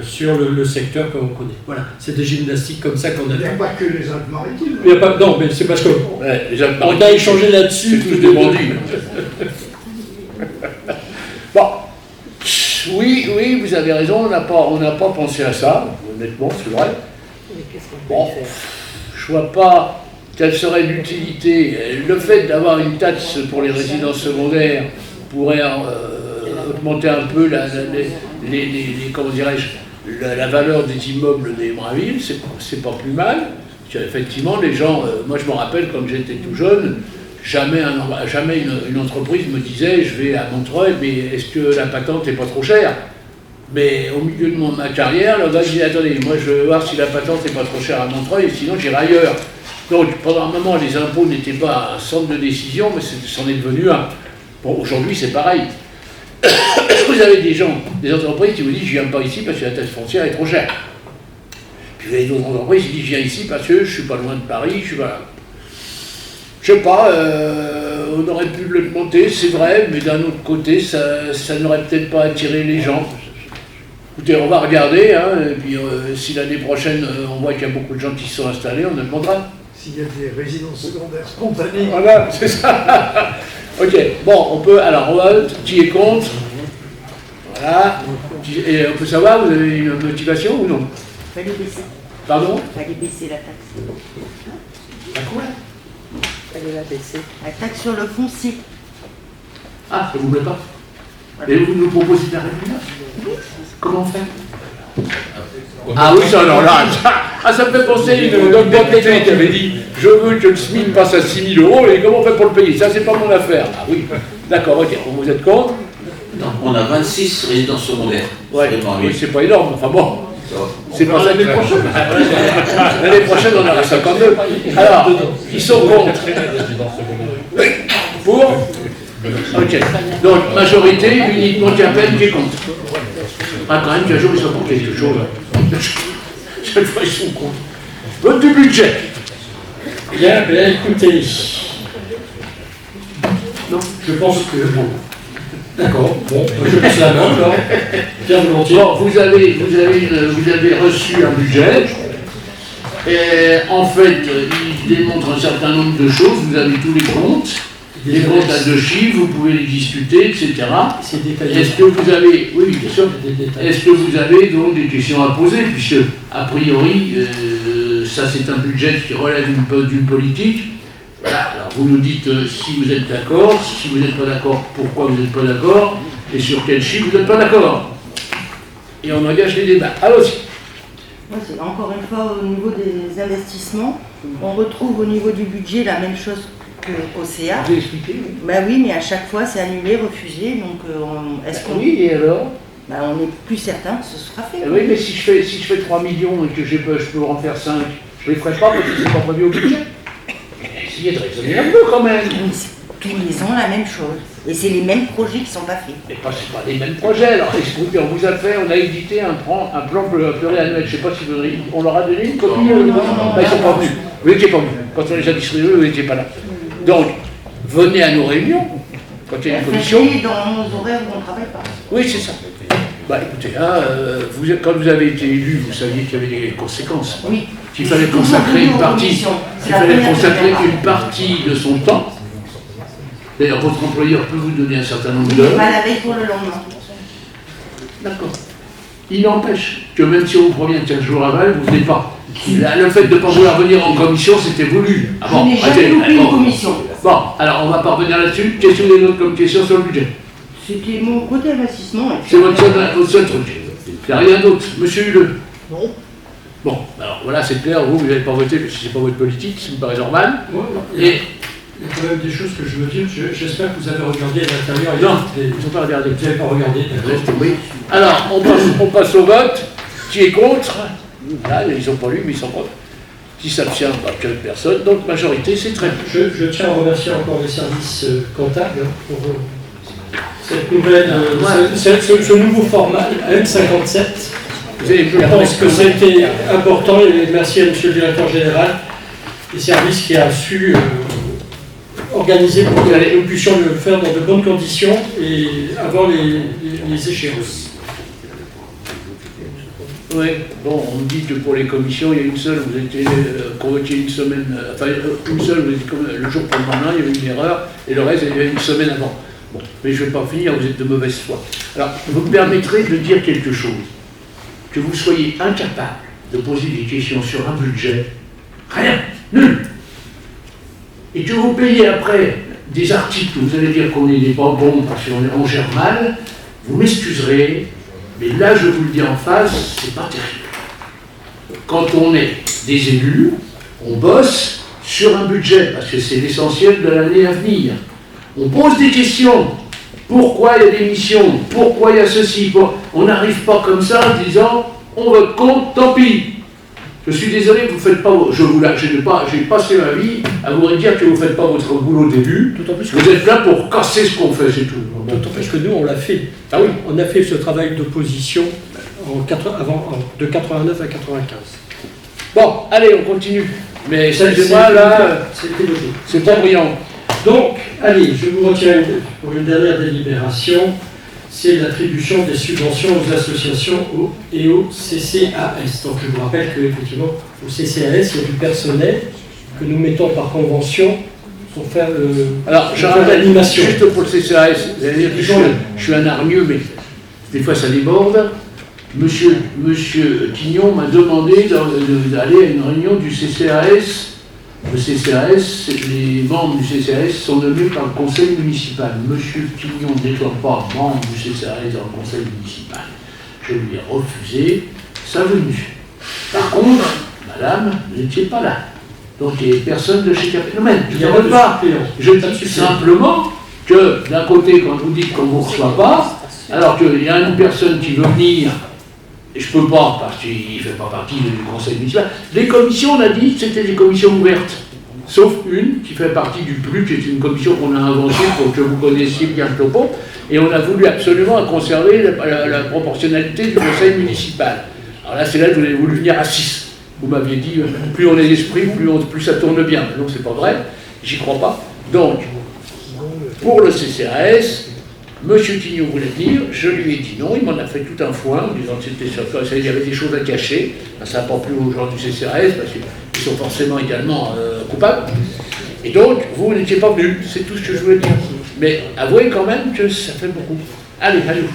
sur le secteur que l'on connaît. Voilà, c'est des gymnastiques comme ça qu'on a. Il n'y a pas que les Alpes-Maritimes. Il y a pas, non, mais c'est parce qu'on on a échangé là-dessus. C'est tous des bandits. Bon, oui, vous avez raison, on n'a pas pensé à ça, honnêtement, c'est vrai. Bon, je vois pas quelle serait l'utilité. Le fait d'avoir une taxe pour les résidences secondaires pourrait augmenter un peu comment dirais-je, la valeur des immeubles des Brinvilles, c'est pas plus mal. Effectivement, les gens, moi je me rappelle quand j'étais tout jeune, jamais une entreprise me disait je vais à Montreuil, mais est-ce que la patente n'est pas trop chère? Mais au milieu de ma carrière, le gars disait attendez, moi je veux voir si la patente n'est pas trop chère à Montreuil, et sinon j'irai ailleurs. Donc pendant un moment, les impôts n'étaient pas un centre de décision, mais c'en est devenu un. Bon, aujourd'hui c'est pareil. Vous avez des gens, des entreprises qui vous disent je viens pas ici parce que la taxe foncière est trop chère. Puis vous avez d'autres entreprises qui disent je viens ici parce que je suis pas loin de Paris, je suis pas. Je sais pas, on aurait pu l'augmenter, c'est vrai, mais d'un autre côté, ça n'aurait peut-être pas attiré les gens. Écoutez, on va regarder, hein, et puis si l'année prochaine on voit qu'il y a beaucoup de gens qui se sont installés, on demandera. S'il y a des résidences secondaires spontanées. Voilà, c'est ça. Ok, bon, on peut, alors on vote, qui est contre? Voilà. Et on peut savoir, vous avez une motivation ou non? Fallait baisser. Pardon? Fallait baisser la taxe. À quoi? Fallait la baisser. La taxe sur le foncier. Ah, ça vous plaît pas? Et vous nous proposez de la réduire? Comment faire? Ah oui, ça, alors là, ça me fait penser à une docteur qui avait dit je veux que le SMIC passe à 6 000 € et comment on fait pour le payer? Ça, c'est pas mon affaire. Ah oui, d'accord, ok. Vous êtes contre? Non, on a 26 résidences secondaires. Ouais, oui, c'est pas énorme, enfin bon. C'est pas l'année prochaine. L'année prochaine, on aura 52. Alors, ils sont contre. Pour? Ok. Donc, majorité, uniquement qui appelle, qui est contre. Ah, quand même, qu'un jour, ils sont pour quelque chose. Cette fois, ils sont contre. Vote du budget. Bien, écoutez. Non, je pense que. Bon. D'accord, bon, je passe la main, alors. Bien volontiers. Bon, vous avez reçu un budget. Et en fait, il démontre un certain nombre de choses. Vous avez tous les comptes. Les comptes à 2 chiffres, vous pouvez les discuter, etc. C'est détaillé. Est-ce que vous avez, oui, bien sûr, est-ce que vous avez donc des questions à poser, puisque, a priori, ça c'est un budget qui relève d'une politique. Voilà, alors vous nous dites si vous êtes d'accord, si vous n'êtes pas d'accord, pourquoi vous n'êtes pas d'accord, et sur quel chiffre vous n'êtes pas d'accord. Et on engage les débats. Allons-y. Moi, c'est encore une fois au niveau des investissements, on retrouve au niveau du budget la même chose qu'au CA. Vous avez expliqué, oui. Bah oui, mais à chaque fois c'est annulé, refusé, donc est-ce qu'on... Oui, et alors? Bah, on n'est plus certain que ce sera fait. Oui, mais si je fais 3 millions et que je peux en faire 5, je ne les ferai pas parce que c'est pas prévu au budget. Essayez de raisonner un peu quand même. Oui, c'est tous les ans la même chose. Et c'est les mêmes projets qui ne sont pas faits. Mais pas, c'est pas les mêmes projets. Alors, on a édité un plan pluriannuel. Je ne sais pas si on leur a donné une copie. Non, ils ne sont pas venus. Vous n'étiez pas venus. Quand on les a distribués, vous n'étiez pas là. Donc, venez à nos réunions, quand il y a une commission. Dans nos horaires où on ne travaille pas. Oui, c'est ça. Bah écoutez, hein, quand vous avez été élu, vous saviez qu'il y avait des conséquences. Oui. Qu'il fallait consacrer une partie, de son temps. D'ailleurs, votre employeur peut vous donner un certain nombre d'heures. Pas la veille pour le lendemain. D'accord. Il n'empêche que même si on vous provient 15 jours avant, vous ne venez pas. Le fait de ne pas vouloir venir en commission, c'était voulu. Ah bon, je n'ai jamais loupé une commission. Bon, alors on va pas revenir là-dessus. Qu'est-ce que vous avez d'autre comme question sur le budget? C'était mon côté investissement. C'est votre seul truc. Il n'y a rien d'autre. Monsieur Huleux? Non. Bon, alors voilà, c'est clair, vous n'avez pas voté parce que c'est pas votre politique, ça me paraît normal. Ouais, et il y a quand même des choses que je veux dire. J'espère que vous avez regardé à l'intérieur. Non, ils n'ont pas regardé. Vous n'avez pas regardé, d'accord. Oui. Alors, on passe au vote. Qui est contre? Là, ils n'ont pas lu, mais ils sont contre. Qui s'abstient? Pas qu'une personne. Donc, majorité, c'est très bien. Je tiens à remercier encore les services comptables pour cette nouvelle, ce nouveau format M57. Je pense que c'était important et merci à M. le directeur général des services qui a su organiser pour que nous puissions le faire dans de bonnes conditions et avant les échéances. Oui, bon, on me dit que pour les commissions, il y a une seule, vous étiez convoqué une semaine, une seule, vous étiez le jour pour le lendemain, il y avait une erreur, et le reste, il y avait une semaine avant. Bon, mais je ne vais pas finir, vous êtes de mauvaise foi. Alors, vous me permettrez de dire quelque chose. Que vous soyez incapable de poser des questions sur un budget, rien, nul. Et que vous payez après des articles, vous allez dire qu'on n'est pas bon parce qu'on gère mal, vous m'excuserez, mais là, je vous le dis en face, c'est pas terrible. Quand on est des élus, on bosse sur un budget, parce que c'est l'essentiel de l'année à venir. On pose des questions. Pourquoi il y a des missions? Pourquoi il y a ceci? On n'arrive pas comme ça en disant on vote contre, tant pis. Je suis désolé, vous faites pas. J'ai passé ma vie à vous dire que vous ne faites pas votre boulot d'élu. Vous êtes là pour casser ce qu'on fait, c'est tout. D'autant plus que nous, on l'a fait. Ah oui. On a fait ce travail d'opposition de 89 à 95. Bon, allez, on continue. Mais excusez-moi, là, c'est pas brillant. Donc, allez, je vous retiens pour une dernière délibération, c'est l'attribution des subventions aux associations et au CCAS. Donc, je vous rappelle qu'effectivement, au CCAS, il y a du personnel que nous mettons par convention pour faire l'animation. Juste pour le CCAS, vous allez dire que je suis un hargneux, mais des fois ça déborde. Monsieur Quignon m'a demandé d'aller à une réunion du CCAS. Le CCAS, les membres du CCAS sont nommés par le conseil municipal. Monsieur Quignon n'étant pas membre du CCAS dans le conseil municipal, je lui ai refusé sa venue. Par contre, madame, vous n'étiez pas là. Donc il n'y avait personne de chez Capénomène. Je ne veux pas. Je dis simplement que d'un côté, quand vous dites qu'on ne vous reçoit pas, alors qu'il y a une personne qui veut venir, et je ne peux pas, parce qu'il ne fait pas partie du conseil municipal. Les commissions, on a dit que c'était des commissions ouvertes, sauf une qui fait partie du PLU, qui est une commission qu'on a inventée pour que vous connaissiez bien le topo, et on a voulu absolument conserver la proportionnalité du conseil municipal. Alors là, c'est là que vous avez voulu venir à 6. Vous m'aviez dit, plus on est d'esprit, plus ça tourne bien. Non, c'est pas vrai, j'y crois pas. Donc, pour le CCAS, M. Quignon voulait venir, je lui ai dit non, il m'en a fait tout un foin, en disant que c'était sur quoi, il y avait des choses à cacher. Ça n'a pas plu aux gens du CCAS, parce qu'ils sont forcément également coupables. Et donc, vous n'étiez pas venus, c'est tout ce que je voulais dire. Mais avouez quand même que ça fait beaucoup. Allez, allez.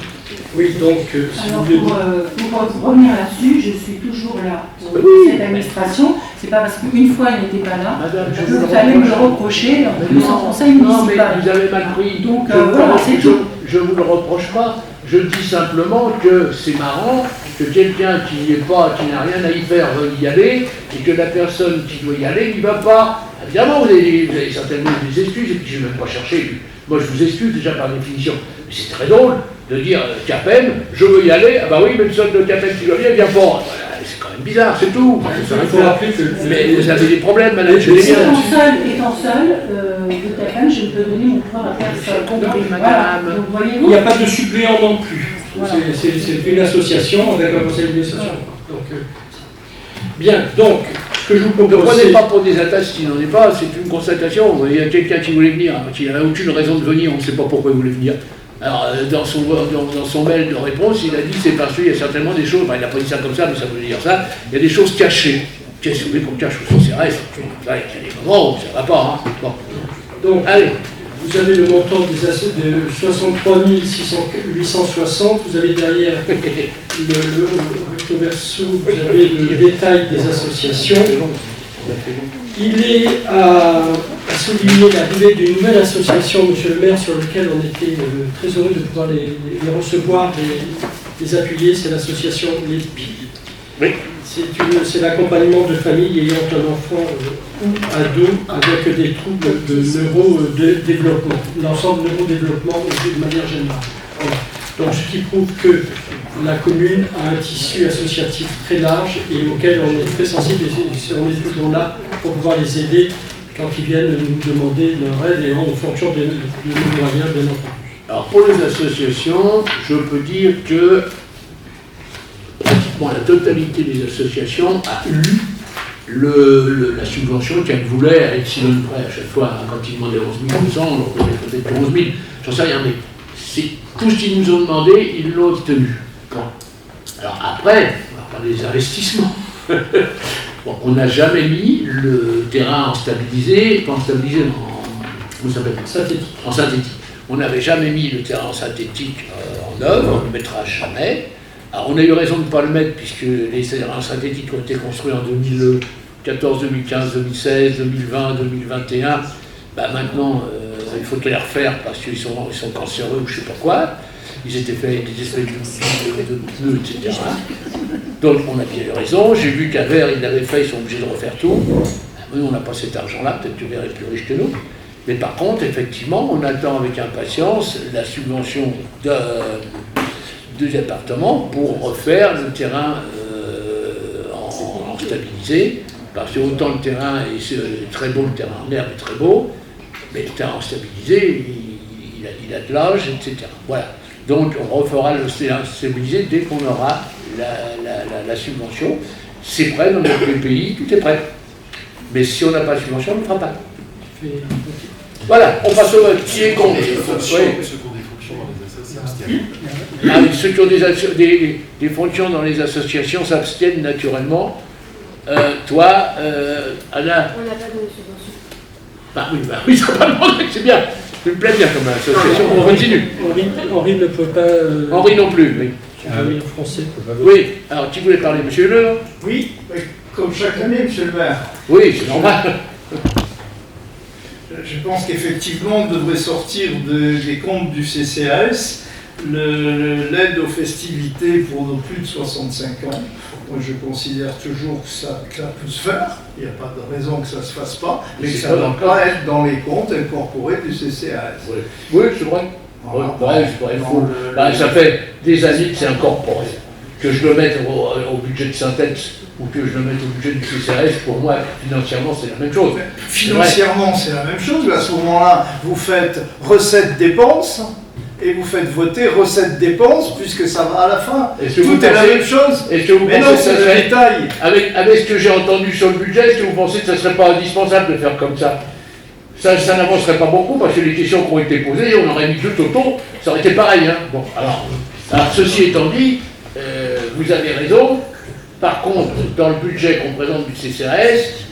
Oui, donc, alors pour revenir là-dessus, je suis toujours là pour cette administration. C'est pas parce qu'une fois elle n'était pas là, vous fallait me le reprocher en plus en conseil municipal. Non, mais vous avez mal pris. Donc voilà, c'est tout. Je ne vous le reproche pas. Je dis simplement que c'est marrant que quelqu'un qui n'y est pas, qui n'a rien à y faire, veuille y aller, et que la personne qui doit y aller n'y va pas. Évidemment, vous avez certainement des excuses, et puis je ne vais même pas chercher. Moi, je vous excuse déjà par définition. Mais c'est très drôle de dire Capem, je veux y aller, ah bah oui, mais le seul de Capem qui doit venir, vient pas. Voilà, c'est quand même bizarre, c'est tout. Il faut rappeler que... Mais vous avez des problèmes, madame. Étant seul, de Capem, je peux donner mon pouvoir à personne. Voilà. Donc, voyez-vous, il n'y a pas de suppléant non plus. Voilà. C'est une association avec un conseil d'administration. Donc, bien, donc, ce que je vous propose... Ne prenez pas pour des attaques s'il n'en est pas, c'est une constatation. Il y a quelqu'un qui voulait venir, qui n'avait aucune raison de venir, on ne sait pas pourquoi il voulait venir. Alors, dans son mail de réponse, il a dit c'est parce qu'il y a certainement des choses, il n'a pas dit ça comme ça, mais ça voulait dire ça, il y a des choses cachées. Qu'est-ce que vous voulez qu'on cache au CCAS? Là, il y a des moments où ça ne va pas. Hein. Bon. Donc, allez. Vous avez le montant de 63 860, vous avez derrière le recto verso, vous avez le détail des associations. Il est à souligner l'arrivée d'une nouvelle association, Monsieur le maire, sur laquelle on était très heureux de pouvoir les recevoir, les appuyer, c'est l'association LEPI. Oui. C'est l'accompagnement de familles ayant un enfant ou ado avec des troubles de neurodéveloppement, l'ensemble neurodéveloppement de manière générale. Voilà. Donc ce qui prouve que la commune a un tissu associatif très large et auquel on est très sensible et on est toujours là pour pouvoir les aider quand ils viennent nous demander leur aide et en fonction de nos moyens, bien entendu. Alors pour les associations, je peux dire que pratiquement la totalité des associations a eu la subvention qu'elle voulait à Epsilon près, à chaque fois, quand ils demandaient 11 200, on leur donnait peut-être 11 000, j'en sais rien, mais c'est tout ce qu'ils nous ont demandé, ils l'ont obtenu. Bon. Alors après, on va parler des investissements. Bon, on n'a jamais mis le terrain en stabilisé, comment ça s'appelle ? Synthétique. En synthétique. On n'avait jamais mis le terrain en synthétique en œuvre, on ne le mettra jamais. Alors on a eu raison de ne pas le mettre puisque les terrains synthétiques ont été construits en 2014, 2015, 2016, 2020, 2021. Bah maintenant, il faut les refaire parce qu'ils sont cancéreux ou je ne sais pas quoi. Ils étaient faits avec des espèces de pneus, etc. Donc on a bien eu raison. J'ai vu qu'à Vert, ils l'avaient fait, ils sont obligés de refaire tout. Nous, on n'a pas cet argent-là, peut-être que Vert est plus riche que nous. Mais par contre, effectivement, on attend avec impatience la subvention des appartements pour refaire le terrain en stabilisé. Parce que autant le terrain est très beau, le terrain en herbe est très beau, mais le terrain en stabilisé, il a de l'âge, etc. Voilà. Donc on refera le terrain stabilisé dès qu'on aura la subvention. C'est prêt dans notre pays, tout est prêt. Mais si on n'a pas de subvention, on ne le fera pas. Voilà, on passe au vote. Qui est contre ? Ah oui, ceux qui ont des fonctions dans les associations s'abstiennent naturellement. Toi, Anna. On n'a pas de subvention. Oui, ça va demander, c'est bien. Ça me plaît bien comme association, on continue. Henri ne peut pas. Henri non plus, oui. Le français peut pas. Oui, alors qui voulait parler, monsieur Le Maire ? Oui, comme chaque année, monsieur le maire. Oui, c'est normal. Je pense qu'effectivement, on devrait sortir des comptes du CCAS l'aide aux festivités pour nos plus de 65 ans. Moi, je considère toujours que ça peut se faire. Il n'y a pas de raison que ça ne se fasse pas, mais que ça ne doit pas être dans les comptes incorporés du CCAS. Oui, c'est vrai. Ouais, ça fait des années que c'est incorporé. Que je le mette au budget de Syntex ou que je le mette au budget du CCAS, pour moi, financièrement, c'est la même chose. Financièrement, c'est la même chose. À ce moment-là, vous faites recettes-dépenses et vous faites voter recettes-dépenses puisque ça va à la fin. Tout est la même chose. Est-ce que vous mais pensez non, que c'est le détail. Avec ce que j'ai entendu sur le budget, est-ce que vous pensez que ça ne serait pas indispensable de faire comme ça ? Ça n'avancerait pas beaucoup parce que les questions qui ont été posées, on aurait mis tout autour, ça aurait été pareil. Hein. Bon, alors, ceci étant dit, vous avez raison. Par contre, dans le budget qu'on présente du CCAS,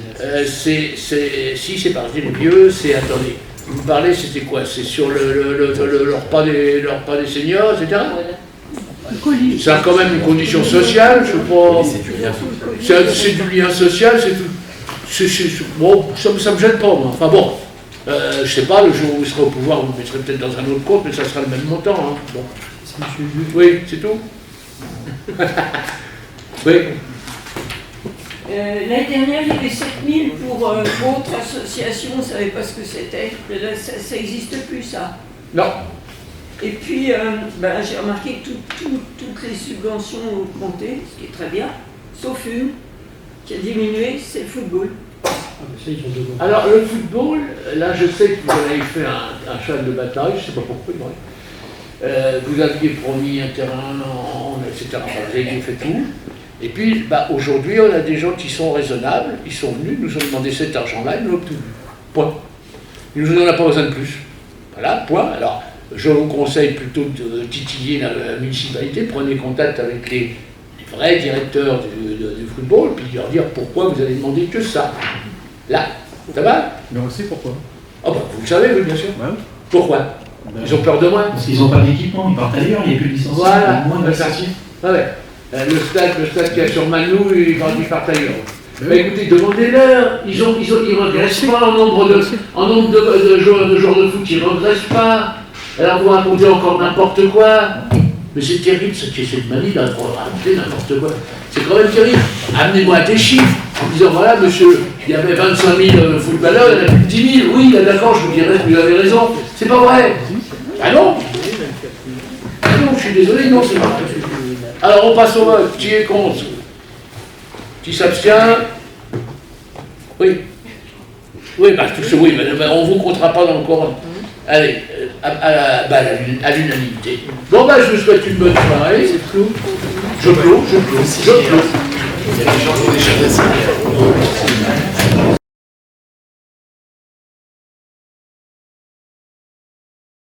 si c'est par les vieux, c'est, attendez, vous me parlez, c'était quoi ? C'est sur le repas des seniors, etc. C'est quand même une condition sociale, je crois. C'est du lien social, c'est tout. Bon, ça me gêne pas, moi. Enfin bon, je sais pas, le jour où vous serez au pouvoir, vous le mettrez peut-être dans un autre compte, mais ça sera le même montant. Hein. Bon. Oui, c'est tout. Oui. L'année dernière, il y avait 7 000 pour autre association, on ne savait pas ce que c'était. Là, ça n'existe plus, ça. Non. Et puis, j'ai remarqué que toutes les subventions ont augmenté, ce qui est très bien, sauf une qui a diminué, c'est le football. Alors, le football, là, je sais que vous avez fait un cheval de bataille, je ne sais pas pourquoi, vous aviez promis un terrain, etc. Vous avez fait tout. Et puis, aujourd'hui, on a des gens qui sont raisonnables, ils sont venus, nous ont demandé cet argent-là, ils l'ont obtenu. Point. Ils nous en ont pas besoin de plus. Voilà, point. Alors, je vous conseille plutôt de titiller la municipalité, prenez contact avec les vrais directeurs du football, puis leur dire pourquoi vous avez demandé que ça. Là, ça va ? Mais on sait pourquoi. Vous le savez, oui, bien sûr. Ouais. Pourquoi ? Ils ont peur de moi. Parce qu'ils n'ont pas d'équipement, ils partent ailleurs, il n'y a plus de licenciés. Voilà, moins de licenciés. Ouais. Le stade qu'il y a sur Manou, ils partent ailleurs. Écoutez, demandez-leur, ils ne regressent pas en nombre de joueurs de foot, ils ne regressent pas. Alors vous racontez encore n'importe quoi. Mais c'est terrible ce qui est cette manie de raconter n'importe quoi. C'est quand même terrible. Amenez-moi des chiffres en disant voilà monsieur, il y avait 25 000 footballeurs, il y en a plus de 10 000. Oui, d'accord, je vous dirais que vous avez raison. C'est pas vrai. Ah non. Ah non, je suis désolé, non, c'est pas vrai. Alors on passe au vote. Qui est contre ? Qui s'abstient ? Oui. Oui, oui, mais on ne vous comptera pas dans le Coran. Allez, à l'unanimité. Bon, je vous souhaite une bonne soirée. Je clôt. Il y a des gens qui ont déjà des